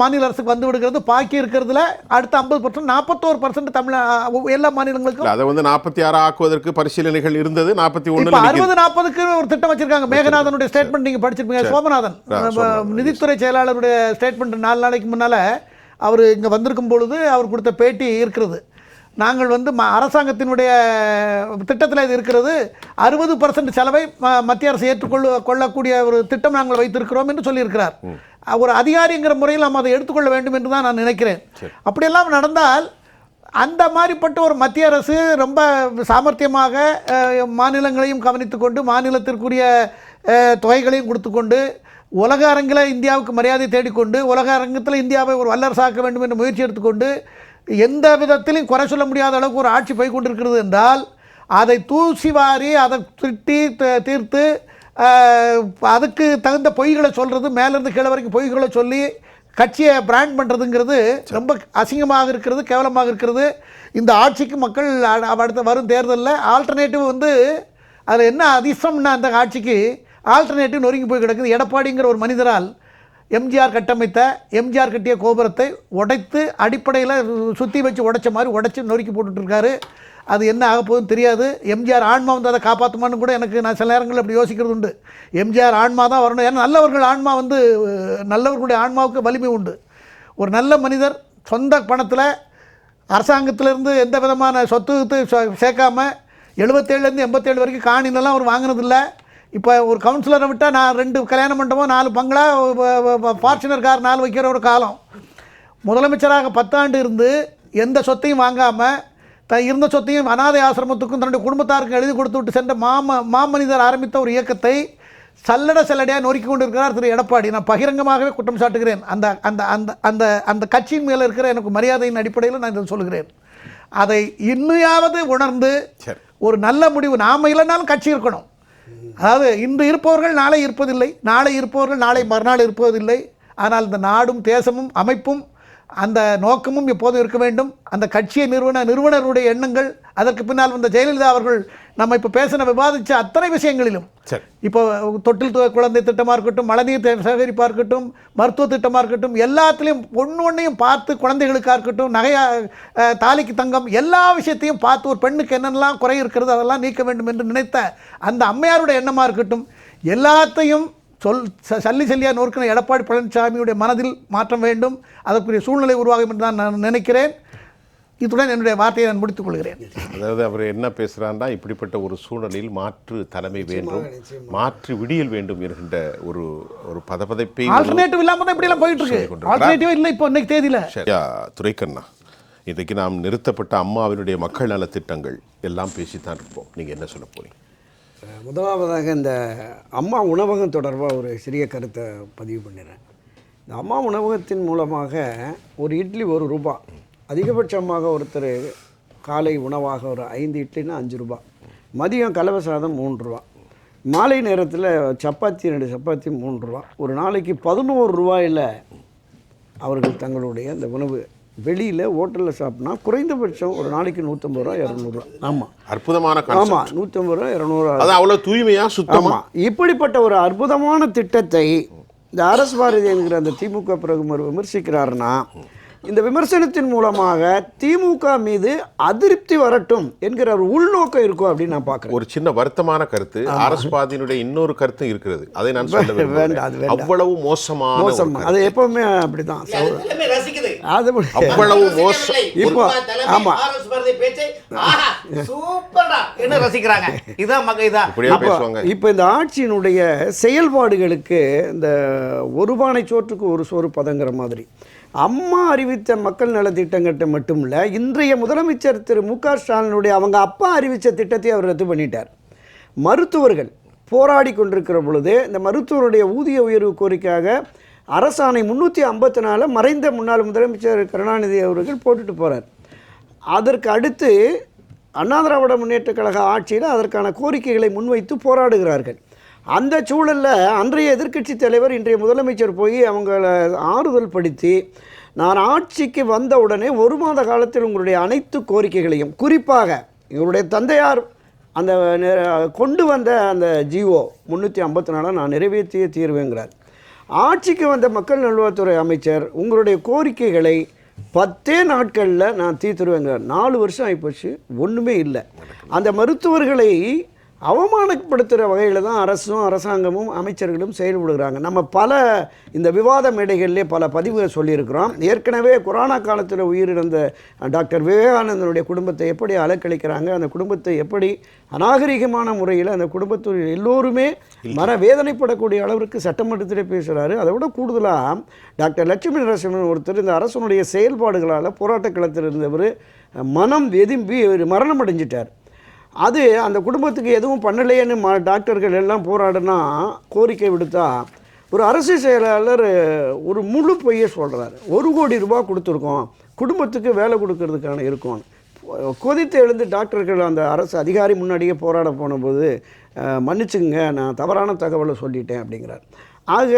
[SPEAKER 2] மாநில அரசுக்கு வந்து விடுகிறது. பாக்கி இருக்கிறதுல அடுத்த 50%, 41% எல்லா மாநிலங்களுக்கும்.
[SPEAKER 1] அதை 46 ஆக்குவதற்கு பரிசீலனைகள் இருந்தது. 41
[SPEAKER 2] 60-40க்கு ஒரு திட்டம் வச்சிருக்காங்க. மேகநாதனுடைய ஸ்டேட்மெண்ட் நீங்கள் படிச்சிருப்பீங்க. சோமநாதன் நிதித்துறை செயலாளருடைய ஸ்டேட்மெண்ட் 4 நாளைக்கு முன்னால் அவர் இங்கே வந்திருக்கும் பொழுது அவர் கொடுத்த பேட்டி இருக்கிறது. நாங்கள் வந்து அரசாங்கத்தினுடைய திட்டத்தில் இது இருக்கிறது, 60% செலவை மத்திய அரசு கொள்ளக்கூடிய ஒரு திட்டம் நாங்கள் வைத்திருக்கிறோம் என்று சொல்லியிருக்கிறார். ஒரு அதிகாரிங்கிற முறையில் நாம் அதை எடுத்துக்கொள்ள வேண்டும் என்று தான் நான் நினைக்கிறேன். அப்படியெல்லாம் நடந்தால் அந்த மாதிரிப்பட்ட ஒரு மத்திய அரசு ரொம்ப சாமர்த்தியமாக மாநிலங்களையும் கவனித்து கொண்டு மாநிலத்திற்குரிய தொகைகளையும் கொடுத்து கொண்டு உலக அரங்கில் இந்தியாவுக்கு மரியாதை தேடிக்கொண்டு உலக அரங்கத்தில் இந்தியாவை ஒரு வல்லரசாக்க வேண்டும் என்ற முயற்சி எடுத்துக்கொண்டு எந்த விதத்திலும் குறை சொல்ல முடியாத அளவுக்கு ஒரு ஆட்சி போய் கொண்டிருக்கிறது என்றால் அதை தூசி வாரி அதை திட்டி தீர்த்து அதுக்கு தகுந்த பொய்களை சொல்கிறது, மேலேருந்து கீழே வரைக்கும் பொய்களை சொல்லி கட்சியை பிராண்ட் பண்ணுறதுங்கிறது ரொம்ப அசிங்கமாக இருக்கிறது, கேவலமாக இருக்கிறது. இந்த ஆட்சிக்கு மக்கள் அடுத்த வரும் தேர்தலில் ஆல்டர்னேட்டிவ் வந்து அதில் என்ன அதிர்ஷ்டம்னா அந்த ஆட்சிக்கு ஆல்டர்னேட்டிவ் நொறுங்கி போய் கிடக்குது. எடப்பாடிங்கிற ஒரு மனிதரால் எம்ஜிஆர் கட்டிய கோபுரத்தை உடைத்து அடிப்படையில் சுற்றி வச்சு உடைச்ச மாதிரி உடைச்சி நொறுக்கி போட்டுட்ருக்காரு. அது என்ன ஆக போகுதுன்னு தெரியாது. எம்ஜிஆர் ஆன்மா வந்து அதை காப்பாற்றுமான்னு கூட நான் சில நேரங்களில் அப்படி யோசிக்கிறது உண்டு. எம்ஜிஆர் ஆன்மா தான் வரணும். ஏன்னா நல்லவர்கள் ஆன்மா வந்து நல்லவர்களுடைய ஆன்மாவுக்கு வலிமை உண்டு. ஒரு நல்ல மனிதர் சொந்த பணத்தில் அரசாங்கத்திலேருந்து எந்த விதமான சொத்து சேர்க்காமல் 77லேருந்து 87 வரைக்கும் காணிலெல்லாம் அவர் வாங்கினதில்லை. இப்போ ஒரு கவுன்சிலரை விட்டால் நான் 2 கல்யாண மண்டபம் 4 பங்களா ஃபார்ச்சுனர் கார் 4 வைக்கிற ஒரு காலம். முதலமைச்சராக 10 ஆண்டு இருந்து எந்த சொத்தையும் வாங்காமல் இருந்த சொத்தையும் அனாதை ஆசிரமத்துக்கும் தன்னுடைய குடும்பத்தாருக்கும் எழுதி கொடுத்து விட்டு சென்ற மாமனிதர் ஆரம்பித்த ஒரு இயக்கத்தை சல்லடையாக நொறுக்கி கொண்டு இருக்கிறார் திரு எடப்பாடி. நான் பகிரங்கமாகவே குற்றம் சாட்டுகிறேன். அந்த அந்த அந்த அந்த அந்த கட்சியின் மேலே இருக்கிற எனக்கு மரியாதையின் அடிப்படையில் நான் இதை சொல்கிறேன். அதை இன்னுயாவது உணர்ந்து ஒரு நல்ல முடிவு, நாம் இல்லைனாலும் கட்சி இருக்கணும். அதாவது இன்று இருப்பவர்கள் நாளை இருப்பதில்லை, நாளை இருப்பவர்கள் நாளை மறுநாள் இருப்பதில்லை. ஆனால் இந்த நாடும் தேசமும் அமைப்பும் அந்த நோக்கமும் எப்போதும் இருக்க வேண்டும். அந்த கட்சியை நிறுவனருடைய எண்ணங்கள், அதற்கு பின்னால் வந்த ஜெயலலிதா அவர்கள் நம்ம இப்போ விவாதித்த அத்தனை விஷயங்களிலும், இப்போ தொட்டில் குழந்தை திட்டமாக இருக்கட்டும், மழைநீர் சேகரிப்பாக இருக்கட்டும், மருத்துவ திட்டமாக இருக்கட்டும், எல்லாத்துலேயும் ஒன்றையும் பார்த்து, குழந்தைகளுக்காக இருக்கட்டும், தாலிக்கு தங்கம், எல்லா விஷயத்தையும் பார்த்து ஒரு பெண்ணுக்கு என்னென்னலாம் குறை இருக்கிறது அதெல்லாம் நீக்க வேண்டும் என்று நினைத்த அந்த அம்மையாருடைய எண்ணமாக இருக்கட்டும், எல்லாத்தையும் சல்லியாக நோக்கின எடப்பாடி பழனிசாமியுடைய மனதில் மாற்றம் வேண்டும். அதற்குரிய சூழ்நிலை உருவாகும் என்று தான் நான் நினைக்கிறேன். இத்துடன் என்னுடைய வார்த்தையை நான் முடித்துக் கொள்கிறேன்.
[SPEAKER 1] அதாவது அவர் என்ன பேசுகிறான்னா, இப்படிப்பட்ட ஒரு சூழ்நிலையில் மாற்று தலைமை வேண்டும், மாற்று விடியல் வேண்டும் என்கின்ற ஒரு ஒரு பதப்பதைப்பை
[SPEAKER 2] ஆல்டர்னேட்டிவ் இல்லாமல் தான் இப்படியெல்லாம் போயிட்டு இருக்கு. ஆல்டர்னேட்டிவ் இல்லை இப்போ இன்னைக்கு தேதியில்.
[SPEAKER 1] துரைக்கண்ணா, இன்றைக்கு நாம் நிறுத்தப்பட்ட அம்மாவினுடைய மக்கள் நல திட்டங்கள் எல்லாம் பேசித்தான் இருப்போம். நீங்கள் என்ன சொல்ல போறீங்க?
[SPEAKER 3] முதலாவதாக இந்த அம்மா உணவகம் தொடர்பாக ஒரு சிறிய கருத்தை பதிவு பண்ணிடுறேன். இந்த அம்மா உணவகத்தின் மூலமாக ஒரு இட்லி ₹1, அதிகபட்சமாக ஒருத்தர் காலை உணவாக ஒரு 5 இட்லினா ₹5, மதியம் கலவை சாதம் ₹3, மாலை நேரத்தில் சப்பாத்தி 2 சப்பாத்தி ₹3, ஒரு நாளைக்கு ₹11 அவர்கள் தங்களுடைய அந்த உணவு வெளியில் ஹோட்டலில் சாப்பிட்னா குறைந்தபட்சம் ஒரு நாளைக்கு ₹150 ₹200. ஆமாம்,
[SPEAKER 1] அற்புதமான.
[SPEAKER 3] ஆமாம், ₹150 ₹200.
[SPEAKER 1] அது அவ்வளோ தூய்மையாக சுத்தமாக.
[SPEAKER 3] இப்படிப்பட்ட ஒரு அற்புதமான திட்டத்தை இந்த அரசு பாரதி என்கிற அந்த திமுக பிரமுகர் விமர்சிக்கிறாருன்னா, இந்த விமர்சனத்தின் மூலமாக திமுக மீது அதிருப்தி வரட்டும் என்கிற ஒரு உள்நோக்கம் இருக்கும் அப்படின்னு நான் பார்க்குறேன்.
[SPEAKER 1] ஒரு சின்ன வருத்தமான கருத்து, அரசு பாதியினுடைய இன்னொரு கருத்து இருக்கிறது. அதை நான் சொல்ல வேண்டாம். அவ்வளவு மோசமான,
[SPEAKER 3] அது எப்பவுமே அப்படிதான்.
[SPEAKER 1] அவ்வளவு மோசம்.
[SPEAKER 3] இப்போ ஆமா, இப்போ இந்த ஆட்சியினுடைய செயல்பாடுகளுக்கு இந்த ஒரு பானை சோற்றுக்கு ஒரு சோறு பதங்கிற மாதிரி அம்மா அறிவித்த மக்கள் நலத்திட்டங்கிட்ட மட்டும் இல்லை, இன்றைய முதலமைச்சர் திரு மு.க. ஸ்டாலினுடைய அவங்க அப்பா அறிவித்த திட்டத்தை அவர் ரத்து பண்ணிட்டார். மருத்துவர்கள் போராடி கொண்டிருக்கிற பொழுது இந்த மருத்துவருடைய ஊதிய உயர்வு கோரிக்கையாக அரசாணை 354 மறைந்த முன்னாள் முதலமைச்சர் கருணாநிதி அவர்கள் போட்டுட்டு போகிறார். அதற்கு அடுத்து அண்ணா திராவிட முன்னேற்ற கழக ஆட்சியில் அதற்கான கோரிக்கைகளை முன்வைத்து போராடுகிறார்கள். அந்த சூழலில் அன்றைய எதிர்க்கட்சி தலைவர் இன்றைய முதலமைச்சர் போய் அவங்கள ஆறுதல் படுத்தி, நான் ஆட்சிக்கு வந்த உடனே 1 மாத காலத்தில் உங்களுடைய அனைத்து கோரிக்கைகளையும், குறிப்பாக எங்களுடைய தந்தையார் அந்த கொண்டு வந்த அந்த ஜிஓ 354 நான் நிறைவேற்றிய தீர்வுங்கிறார். ஆட்சிக்கு வந்த மக்கள் நல்வாழ்வுத்துறை அமைச்சர் உங்களுடைய கோரிக்கைகளை 10 நாட்களில் நான் தீர்த்துருவேங்கிறார். 4 வருஷம் ஆகிப்போச்சு, ஒன்றுமே இல்லை. அந்த மருத்துவர்களை அவமானப்படுத்துகிற வகையில் தான் அரசும் அரசாங்கமும் அமைச்சர்களும் செயல்படுகிறாங்க. நம்ம பல இந்த விவாத மேடைகளிலே பல பதிவுகள் சொல்லியிருக்கிறோம். ஏற்கனவே கொரோனா காலத்தில் உயிரிழந்த டாக்டர் விவேகானந்தனுடைய குடும்பத்தை எப்படி அலக்களிக்கிறாங்க, அந்த குடும்பத்தை எப்படி அநாகரிகமான முறையில் அந்த குடும்பத்தில் எல்லோருமே வேதனைப்படக்கூடிய அளவிற்கு சட்டமன்றத்திலே பேசுகிறாரு. அதை விட கூடுதலாக டாக்டர் லட்சுமி நரசிம்மன் ஒருத்தர் இந்த அரசனுடைய செயல்பாடுகளால் போராட்ட களத்தில் இருந்தவர் மனம் வெதும்பி மரணம் அடைஞ்சிட்டார். அது அந்த குடும்பத்துக்கு எதுவும் பண்ணலையேன்னு டாக்டர்கள் எல்லாம் போராடினா கோரிக்கை விடுத்தா ஒரு அரசு செயலாளர் ஒரு முழு பொய்யை சொல்கிறார். 1 கோடி ரூபாய் கொடுத்துருக்கோம், குடும்பத்துக்கு வேலை கொடுக்கறதுக்கான இருக்கும். கொதித்து எழுந்து டாக்டர்கள் அந்த அரசு அதிகாரி முன்னாடியே போராட போனபோது மன்னிச்சுங்க, நான் தவறான தகவலை சொல்லிட்டேன் அப்படிங்கிறார். ஆக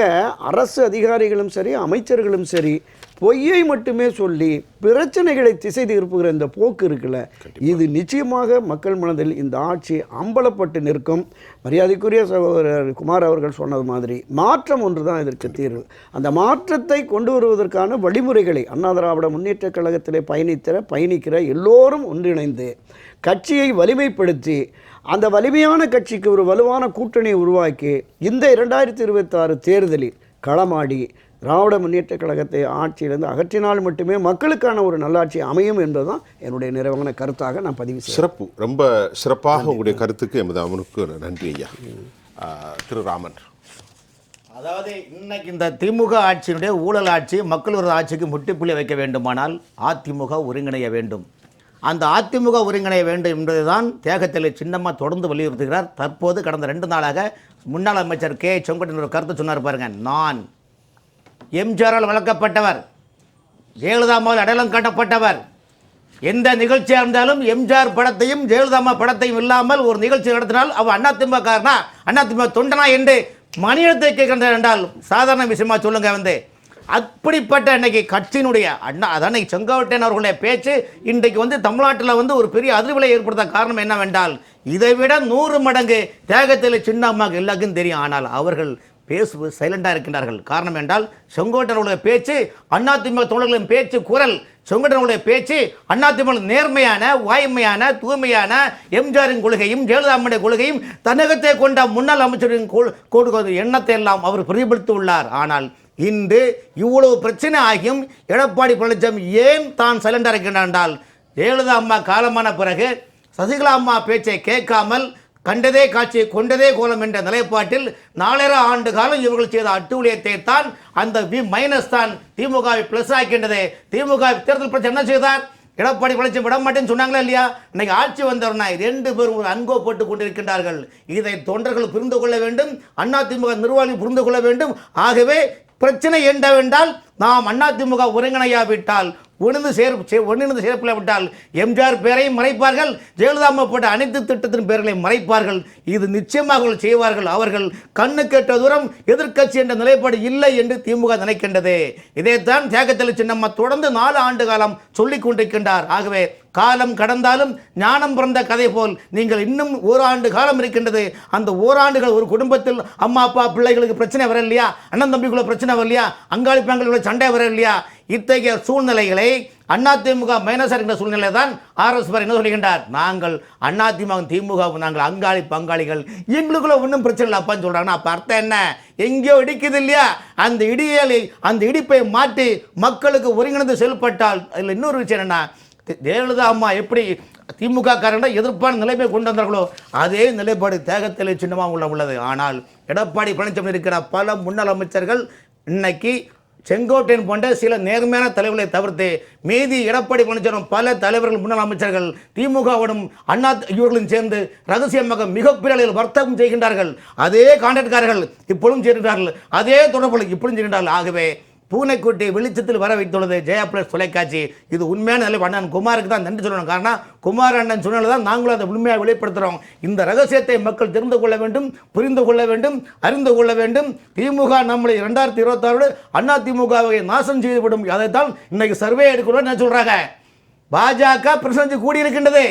[SPEAKER 3] அரசு அதிகாரிகளும் சரி அமைச்சர்களும் சரி பொய்யை மட்டுமே சொல்லி பிரச்சனைகளை திசை திருப்புகிற இந்த போக்கு இருக்குல்ல, இது நிச்சயமாக மக்கள் மனதில் இந்த ஆட்சி அம்பலப்பட்டு நிற்கும். மரியாதைக்குரிய சகோதரர் குமார் அவர்கள் சொன்னது மாதிரி மாற்றம் ஒன்று தான் இதற்கு தீர்வு. அந்த மாற்றத்தை கொண்டு வருவதற்கான வழிமுறைகளை அண்ணா திராவிட முன்னேற்றக் கழகத்திலே பயணிக்கிற எல்லோரும் ஒன்றிணைந்து கட்சியை வலிமைப்படுத்தி அந்த வலிமையான கட்சிக்கு ஒரு வலுவான கூட்டணியை உருவாக்கி இந்த 2026 தேர்தலில் களமாடி திராவிட முன்னேற்றக் கழகத்தை ஆட்சியிலிருந்து அகற்றினால் மட்டுமே மக்களுக்கான ஒரு நல்லாட்சி அமையும் என்பதுதான் என்னுடைய நிறைவான கருத்தாக நான் பதிவு செய்கிறேன்.
[SPEAKER 1] சிறப்பு, ரொம்ப சிறப்பாக உங்களுடைய கருத்துக்கு எமது அமனுக்கு நன்றி ஐயா. திரு ராமன்,
[SPEAKER 5] அதாவது இன்னைக்கு இந்த திமுக ஆட்சியினுடைய ஊழல் ஆட்சி மக்கள் விரோத ஆட்சிக்கு முற்றுப்புள்ளி வைக்க வேண்டுமானால் அதிமுக ஒருங்கிணைய வேண்டும். அந்த அதிமுக ஒருங்கிணைய வேண்டும் என்பதுதான் தியாகத்தில் சின்னம்மா தொடர்ந்து வலியுறுத்துகிறார். தற்போது கடந்த 2 நாளாக முன்னாள் அமைச்சர் கே செங்கோட்டையன் ஒரு கருத்து சொன்னார் பாருங்க. நான் எம்ஜிஆரால் வளர்க்கப்பட்டவர், ஜெயலலிதாமாவில் அடையாளம் காட்டப்பட்டவர். எந்த நிகழ்ச்சியாக இருந்தாலும் எம்ஜிஆர் படத்தையும் ஜெயலலிதாமா படத்தையும் இல்லாமல் ஒரு நிகழ்ச்சி நடத்தினால் அவன் அதிமுக காரனா அதிமுக தொண்டனா என்று மணியத்தை கேட்கின்றார் என்றால் சாதாரண விஷயமா சொல்லுங்க. அப்படிப்பட்ட இன்னைக்கு கட்சியினுடைய அதான் செங்கோட்டையன் அவர்களுடைய பேச்சு இன்றைக்கு தமிழ்நாட்டில் ஒரு பெரிய அதிர்வலை ஏற்படுத்த காரணம் என்னவென்றால் இதை விட 100 மடங்கு தியாகத்தில் சின்னம்மாக்கு எல்லாருக்கும் தெரியும். ஆனால் அவர்கள் சைலண்டாக இருக்கின்றார்கள். காரணம் என்றால் செங்கோட்டையனுடைய பேச்சு அதிமுக தொண்டர்களின் பேச்சு குரல், செங்கோட்டையனுடைய பேச்சு அதிமுக நேர்மையான வாய்மையான தூய்மையான எம்ஜிஆரின் கொள்கையும் ஜெயலலிதாவுடைய கொள்கையும் தன்னகத்தை கொண்ட முன்னாள் அமைச்சரின் எண்ணத்தை எல்லாம் அவர் பிரதிபலித்து உள்ளார். ஆனால் இன்று இவ்வளவு பிரச்சனை ஆகியும் எடப்பாடி பழனிசாமி ஏன் தான் சைலண்டாக இருக்கின்றார் என்றால் ஜெயலலிதா அம்மா காலமான பிறகு சசிகலா அம்மா பேச்சை கேட்காமல் கண்டதே காட்சி கொண்டதே கோலம் என்ற நிலைப்பாட்டில் 4.5 ஆண்டு காலம் இவர்கள் செய்த அட்டூழியத்தை தான் அந்த மைனஸ் தான் திமுகவை பிளஸ் ஆக்கின்றது. திமுக தேர்தல் பிரச்சனை என்ன செய்தார்? எடப்பாடி பழனிசாமி விட மாட்டேன்னு சொன்னாங்களா இல்லையா? இன்னைக்கு ஆட்சி வந்தவர்னா 2 பேரும் ஒரு அன்கோ போட்டு கொண்டிருக்கின்றார்கள். இதை தொண்டர்கள் புரிந்து கொள்ள வேண்டும், அதிமுக நிர்வாகிகள் புரிந்து கொள்ள வேண்டும். ஆகவே பிரச்சனை என்னவென்றால் நாம் அதிமுக ஒருங்கிணையாவிட்டால் ஒன்றிணைந்து சேர்ப்பில்லாவிட்டால் எம்ஜிஆர் பேரையும் மறைப்பார்கள், ஜெயலலிதா போட்ட அனைத்து திட்டத்தின் பேர்களையும் மறைப்பார்கள். இது நிச்சயமாக செய்வார்கள். அவர்கள் கண்ணு கேட்ட தூரம் எதிர்க்கட்சி என்ற நிலைப்பாடு இல்லை என்று திமுக நினைக்கின்றது. இதைத்தான் தியாகத்தில் சின்னம்மா தொடர்ந்து 4 ஆண்டு காலம் சொல்லிக் கொண்டிருக்கின்றார். ஆகவே காலம் கடந்தாலும் ஞானம் பிறந்த கதை போல் நீங்கள் இன்னும் 1 ஆண்டு காலம் இருக்கின்றது. அந்த ஓராண்டுகள் ஒரு குடும்பத்தில் அம்மா அப்பா பிள்ளைகளுக்கு பிரச்சனை வர இல்லையா, அண்ணன் தம்பிக்குள்ள பிரச்சனை வரலையா, அங்காளி பெண்களுடைய சண்டை வர இல்லையா? இத்தகைய சூழ்நிலைகளை அதிமுக மைனஸ் இருக்கிற சூழ்நிலை தான் RS என்ன சொல்லுகின்றார்? நாங்கள் அதிமுக திமுக நாங்கள் அங்காளி பங்காளிகள், எங்களுக்குள்ள ஒன்றும் பிரச்சனை இல்லை அப்பான்னு சொல்கிறாங்கன்னா அப்போ அர்த்தம் என்ன? எங்கேயோ இடிக்குது இல்லையா? அந்த இடிப்பை மாற்றி மக்களுக்கு ஒருங்கிணைந்து செயல்பட்டால் அதில் இன்னொரு விஷயம் என்னன்னா, ஜெயலலிதா அம்மா எப்படி திமுக காரங்க எதிர்ப்பான நிலைமை கொண்டு வந்தார்களோ அதே நிலைப்பாடு தியாகத்தில் சின்னமாக உள்ளது. ஆனால் எடப்பாடி பழனிசாமி இருக்கிற பல முன்னாள் அமைச்சர்கள் இன்னைக்கு செங்கோட்டையன் போன்ற சில நேர்மையான தலைவர்களை தவிர்த்து மீதி எடப்பாடி பழனிசாமி பல தலைவர்கள் முன்னாள் அமைச்சர்கள் திமுகவுடன் இவர்களும் சேர்ந்து ரகசியமாக மிகப்பெரிய அளவில் வர்த்தகம் செய்கின்றார்கள். அதே கான்ட்ராக்ட்காரர்கள் இப்பொழுதும் செய்கின்றார்கள், அதே தொடர்புகள் இப்பொழுதும் செய்கின்றார்கள். ஆகவே பூனைக்குட்டி வெளிச்சத்தில் வர வைத்துள்ளது ஜெயா பிளஸ் தொலைக்காட்சி. இது உண்மையான நிலை. அண்ணன் குமாருக்கு தான் நன்றி சொல்லணும். காரணம் குமார் அண்ணன் சொன்னது தான் நாங்களும் அதை உண்மையாக வெளிப்படுத்துகிறோம். இந்த ரகசியத்தை மக்கள் தெரிந்து கொள்ள வேண்டும், புரிந்து கொள்ள வேண்டும், அறிந்து கொள்ள வேண்டும். திமுக நம்மளை 2026 அதிமுகவை நாசம் செய்துவிடும். அதைத்தான் இன்னைக்கு சர்வே எடுக்கணும்னு என்ன சொல்கிறாங்க? பாஜக பிரசஞ்சு கூடியிருக்கின்றது.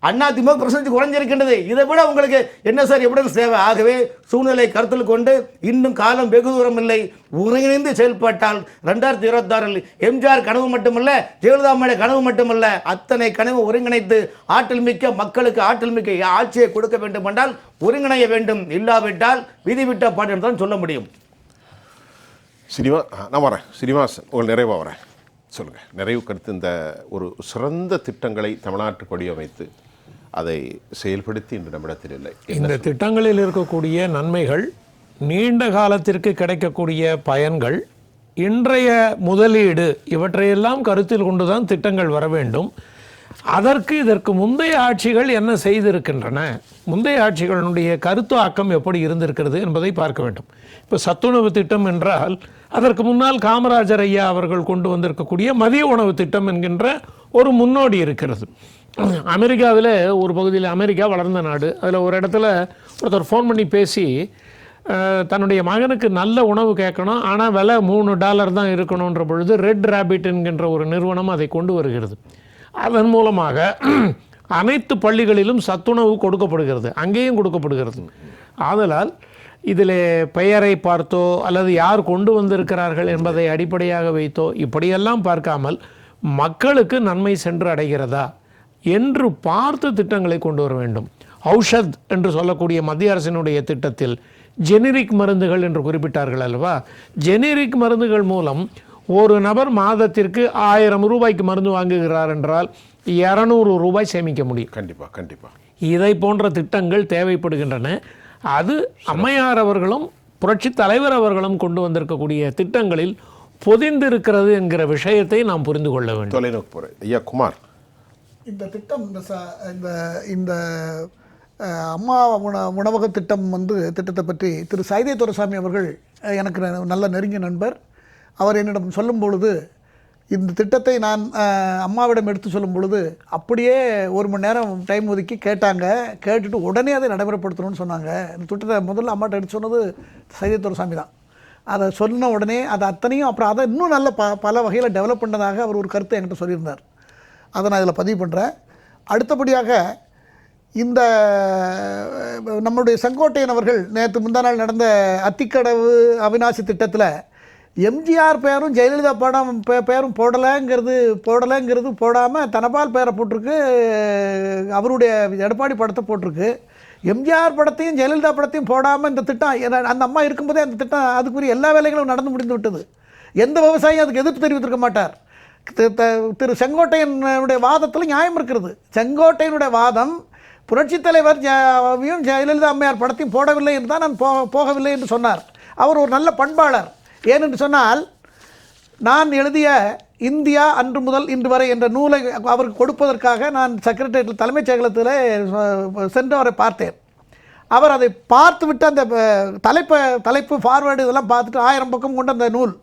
[SPEAKER 5] அதிமுக பெர்சன்டேஜ் குறைஞ்சிருக்கின்றது. இதை விட உங்களுக்கு என்ன சார் எவிடன்ஸ் தேவை? ஆகவே சூழ்நிலை கருத்தில் கொண்டு இன்னும் காலம் வெகு தூரம் இல்லை, ஒருங்கிணைந்து செயல்பட்டால் 2026 எம்ஜிஆர் கனவு மட்டுமல்ல, ஜெயலலிதா அம்மையுடைய கனவு மட்டுமல்ல, அத்தனை கனவு ஒருங்கிணைத்து ஆற்றல் மிக்க மக்களுக்கு ஆற்றல் மிக்க ஆட்சியை கொடுக்க வேண்டும் என்றால் ஒருங்கிணைய வேண்டும். இல்லாவிட்டால் விதிவிட்ட பாட்டு என்று தான் சொல்ல முடியும்.
[SPEAKER 1] நான் வரேன் ஸ்ரீனிவாசன், உங்கள் நிறைவாக வரேன். சொல்லுங்கள், நிறைவு கருத்து. இந்த ஒரு சிறந்த திட்டங்களை தமிழ்நாட்டுக்கு வடிவமைத்து அதை செயல்படுத்தி இன்று நம்மிடத்தில் இல்லை.
[SPEAKER 4] இந்த திட்டங்களில் இருக்கக்கூடிய நன்மைகள், நீண்ட காலத்திற்கு கிடைக்கக்கூடிய பயன்கள், இன்றைய முதலீடு, இவற்றையெல்லாம் கருத்தில் கொண்டுதான் திட்டங்கள் வர வேண்டும். இதற்கு முந்தைய ஆட்சிகள் என்ன செய்திருக்கின்றன, முந்தைய ஆட்சிகளுடைய கருத்தாக்கம் எப்படி இருந்திருக்கிறது என்பதை பார்க்க வேண்டும். இப்போ சத்துணவு திட்டம் என்றால் அதற்கு முன்னால் காமராஜர் ஐயா அவர்கள் கொண்டு வந்திருக்கக்கூடிய மதிய உணவு திட்டம் என்கின்ற ஒரு முன்னோடி இருக்கிறது. அமெரிக்காவில் ஒரு பகுதியில், அமெரிக்கா வளர்ந்த நாடு, அதில் ஒரு இடத்துல ஒருத்தர் ஃபோன் பண்ணி பேசி தன்னுடைய மகனுக்கு நல்ல உணவு கேட்கணும், ஆனால் விலை $3 தான் இருக்கணுன்ற பொழுது ரெட் ரேபிட் என்கின்ற ஒரு நிறுவனம் அதை கொண்டு வருகிறது. அதன் மூலமாக அனைத்து பள்ளிகளிலும் சத்துணவு கொடுக்கப்படுகிறது, அங்கேயும் கொடுக்கப்படுகிறது. ஆதலால் இதில் பெயரை பார்த்தோ அல்லது யார் கொண்டு வந்திருக்கிறார்கள் என்பதை அடிப்படையாக வைத்தோ இப்படியெல்லாம் பார்க்காமல் மக்களுக்கு நன்மை சென்று அடைகிறதா என்று பார்த்து திட்டங்களை கொண்டு வர வேண்டும். ஔஷத் என்று சொல்லக்கூடிய மத்திய அரசினுடைய திட்டத்தில் ஜெனரிக் மருந்துகள் என்று குறிப்பிட்டார்கள் அல்லவா? ஜெனரிக் மருந்துகள் மூலம் ஒரு நபர் மாதத்திற்கு 1000 ரூபாய்க்கு மருந்து வாங்குகிறார் என்றால் 200 ரூபாய் சேமிக்க முடியும்.
[SPEAKER 1] கண்டிப்பாக கண்டிப்பாக
[SPEAKER 4] இதை போன்ற திட்டங்கள் தேவைப்படுகின்றன. அது அம்மையார் அவர்களும் புரட்சி தலைவர் அவர்களும் கொண்டு வந்திருக்கக்கூடிய திட்டங்களில் பொதிந்திருக்கிறது என்கிற விஷயத்தை நாம் புரிந்து கொள்ள வேண்டும்.
[SPEAKER 1] தொலைநோக்கு போகிறேன். ஐயா குமார்,
[SPEAKER 2] இந்த திட்டம் இந்த அம்மா உணவக திட்டம் திட்டத்தை பற்றி திரு சைதை துரைசாமி அவர்கள் எனக்கு நல்ல நெருங்கிய நண்பர். அவர் என்னிடம் சொல்லும் பொழுது, இந்த திட்டத்தை நான் அம்மாவிடம் எடுத்து சொல்லும் பொழுது அப்படியே 1 மணி நேரம் டைம் ஒதுக்கி கேட்டாங்க. கேட்டுட்டு உடனே அதை நடைமுறைப்படுத்தணும்னு சொன்னாங்க. இந்த திட்டத்தை முதல்ல அம்மாட்ட எடுத்து சொன்னது சைதை துரைசாமி தான். அதை சொன்ன உடனே அதை அத்தனையும் அப்புறம் அதை இன்னும் நல்ல பல வகையில் டெவலப் பண்ணதாக அவர் ஒரு கருத்தை என்கிட்ட சொல்லியிருந்தார். அதை நான் இதில் பதிவு பண்ணுறேன். அடுத்தபடியாக இந்த நம்முடைய செங்கோட்டையன் அவர்கள் நேற்று முந்தா நாள் நடந்த அத்திக்கடவு அவிநாசி திட்டத்தில் எம்ஜிஆர் பேரும் ஜெயலலிதா பேரும் போடலைங்கிறது போடாமல் தனபால் பேரை போட்டிருக்கு, அவருடைய எடப்பாடி படத்தை போட்டிருக்கு. எம்ஜிஆர் படத்தையும் ஜெயலலிதா படத்தையும் போடாமல் இந்த திட்டம் அந்த அம்மா இருக்கும்போதே அந்த திட்டம் அதுக்குரிய எல்லா வேலைகளும் நடந்து முடிந்து விட்டது. எந்த விவசாயியும் அதுக்கு எதிர்ப்பு தெரிவித்திருக்க மாட்டார். திரு செங்கோட்டையனுடைய வாதத்தில் நியாயம் இருக்கிறது. செங்கோட்டையனுடைய வாதம் புரட்சித் தலைவர் ஜெயலலிதா அம்மையார் படத்தையும் போடவில்லை என்று தான் நான் போகவில்லை என்று சொன்னார். அவர் ஒரு நல்ல பண்பாளர். ஏனென்று சொன்னால், நான் எழுதிய இந்தியா அன்று முதல் இன்று வரை என்ற நூலை அவருக்கு கொடுப்பதற்காக நான் செக்ரட்டரியேட் தலைமைச் செயலகத்தில் சென்று அவரை பார்த்தேன். அவர் அதை பார்த்துவிட்டு அந்த தலைப்பு ஃபார்வேர்டு இதெல்லாம் பார்த்துட்டு 1000 பக்கம் கொண்ட அந்த நூல்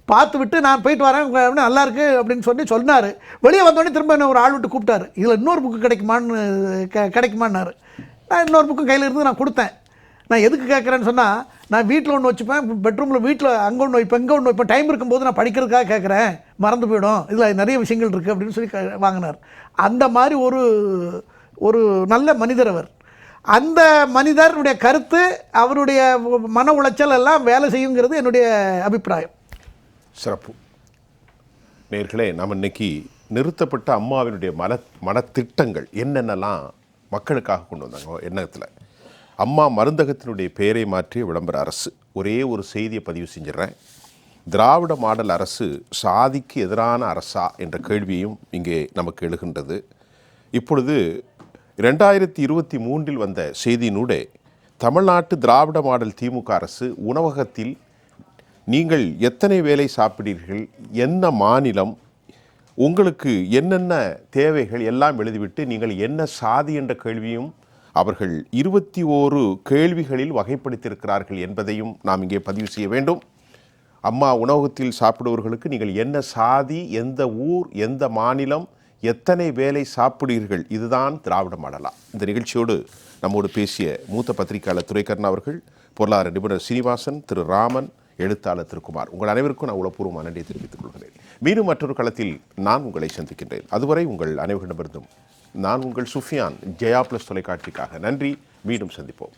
[SPEAKER 2] பார்த்துவிட்டு நான் போயிட்டு வரேன், நல்லா இருக்குது அப்படின்னு சொன்னார். வெளியே வந்தோடனே திரும்ப என்ன ஒரு ஆள் விட்டு கூப்பிட்டாரு, இதில் இன்னொரு புக்கு கிடைக்குமான்னாரு. நான் இன்னொரு புக்கு கையில் இருந்து நான் கொடுத்தேன். நான் எதுக்கு கேட்குறேன்னு சொன்னால், நான் வீட்டில் ஒன்று வச்சுப்பேன், பெட்ரூமில் வீட்டில் அங்கே ஒன்று வைப்பேன், இங்கே ஒன்று வைப்பேன், டைம் இருக்கும்போது நான் படிக்கிறதுக்காக கேட்குறேன், மறந்து போயிடும், இதில் நிறைய விஷயங்கள் இருக்குது அப்படின்னு சொல்லி வாங்கினார். அந்த மாதிரி ஒரு நல்ல மனிதர் அவர். அந்த மனிதருடைய கருத்து, அவருடைய மன உளைச்சல் எல்லாம் வேலை செய்யுங்கிறது என்னுடைய அபிப்பிராயம்.
[SPEAKER 1] சிறப்பு. நேர்களே, நாம் இன்னைக்கு நிறுத்தப்பட்ட அம்மாவினுடைய மனத்திட்டங்கள் என்னென்னலாம் மக்களுக்காக கொண்டு வந்தாங்க எண்ணத்தில். அம்மா மருந்தகத்தினுடைய பெயரை மாற்றிய விளம்பர அரசு. ஒரே ஒரு செய்தியை பதிவு செஞ்சிடறேன். திராவிட மாடல் அரசு சாதிக்கு எதிரான அரசா என்ற கேள்வியும் இங்கே நமக்கு எழுகின்றது. இப்பொழுது 2023 வந்த செய்தியினூடே தமிழ்நாட்டு திராவிட மாடல் திமுக அரசு உணவகத்தில் நீங்கள் எத்தனை வேளை சாப்பிடுறீர்கள், என்ன மாநிலம், உங்களுக்கு என்னென்ன தேவைகள் எல்லாம் எழுதிவிட்டு நீங்கள் என்ன சாதி என்ற கேள்வியும் அவர்கள் 21 கேள்விகளில் வகைப்படுத்தியிருக்கிறார்கள் என்பதையும் நாம் இங்கே பதிவு செய்ய வேண்டும். அம்மா உணவகத்தில் சாப்பிடுவர்களுக்கு நீங்கள் என்ன சாதி, எந்த ஊர், எந்த மாநிலம், எத்தனை வேளை சாப்பிடுவீர்கள், இதுதான் திராவிட மாடலா? இந்த நிகழ்ச்சியோடு நம்மோடு பேசிய மூத்த பத்திரிகையாளர் துரைக்கண்ணன் அவர்கள், பொருளாதார நிபுணர் சீனிவாசன், திரு ராமன், எழுத்தாளர் திரு குமார், உங்கள் அனைவருக்கும் நான் உளப்பூர்வமான நன்றியை தெரிவித்துக் கொள்கிறேன். மீண்டும் மற்றொரு களத்தில் நான் உங்களை சந்திக்கின்றேன். அதுவரை உங்கள் அனைவரிடமிருந்தும் நான் உங்கள் சுஃபியான், ஜெயா பிளஸ் தொலைக்காட்சிக்காக. நன்றி, மீண்டும் சந்திப்போம்.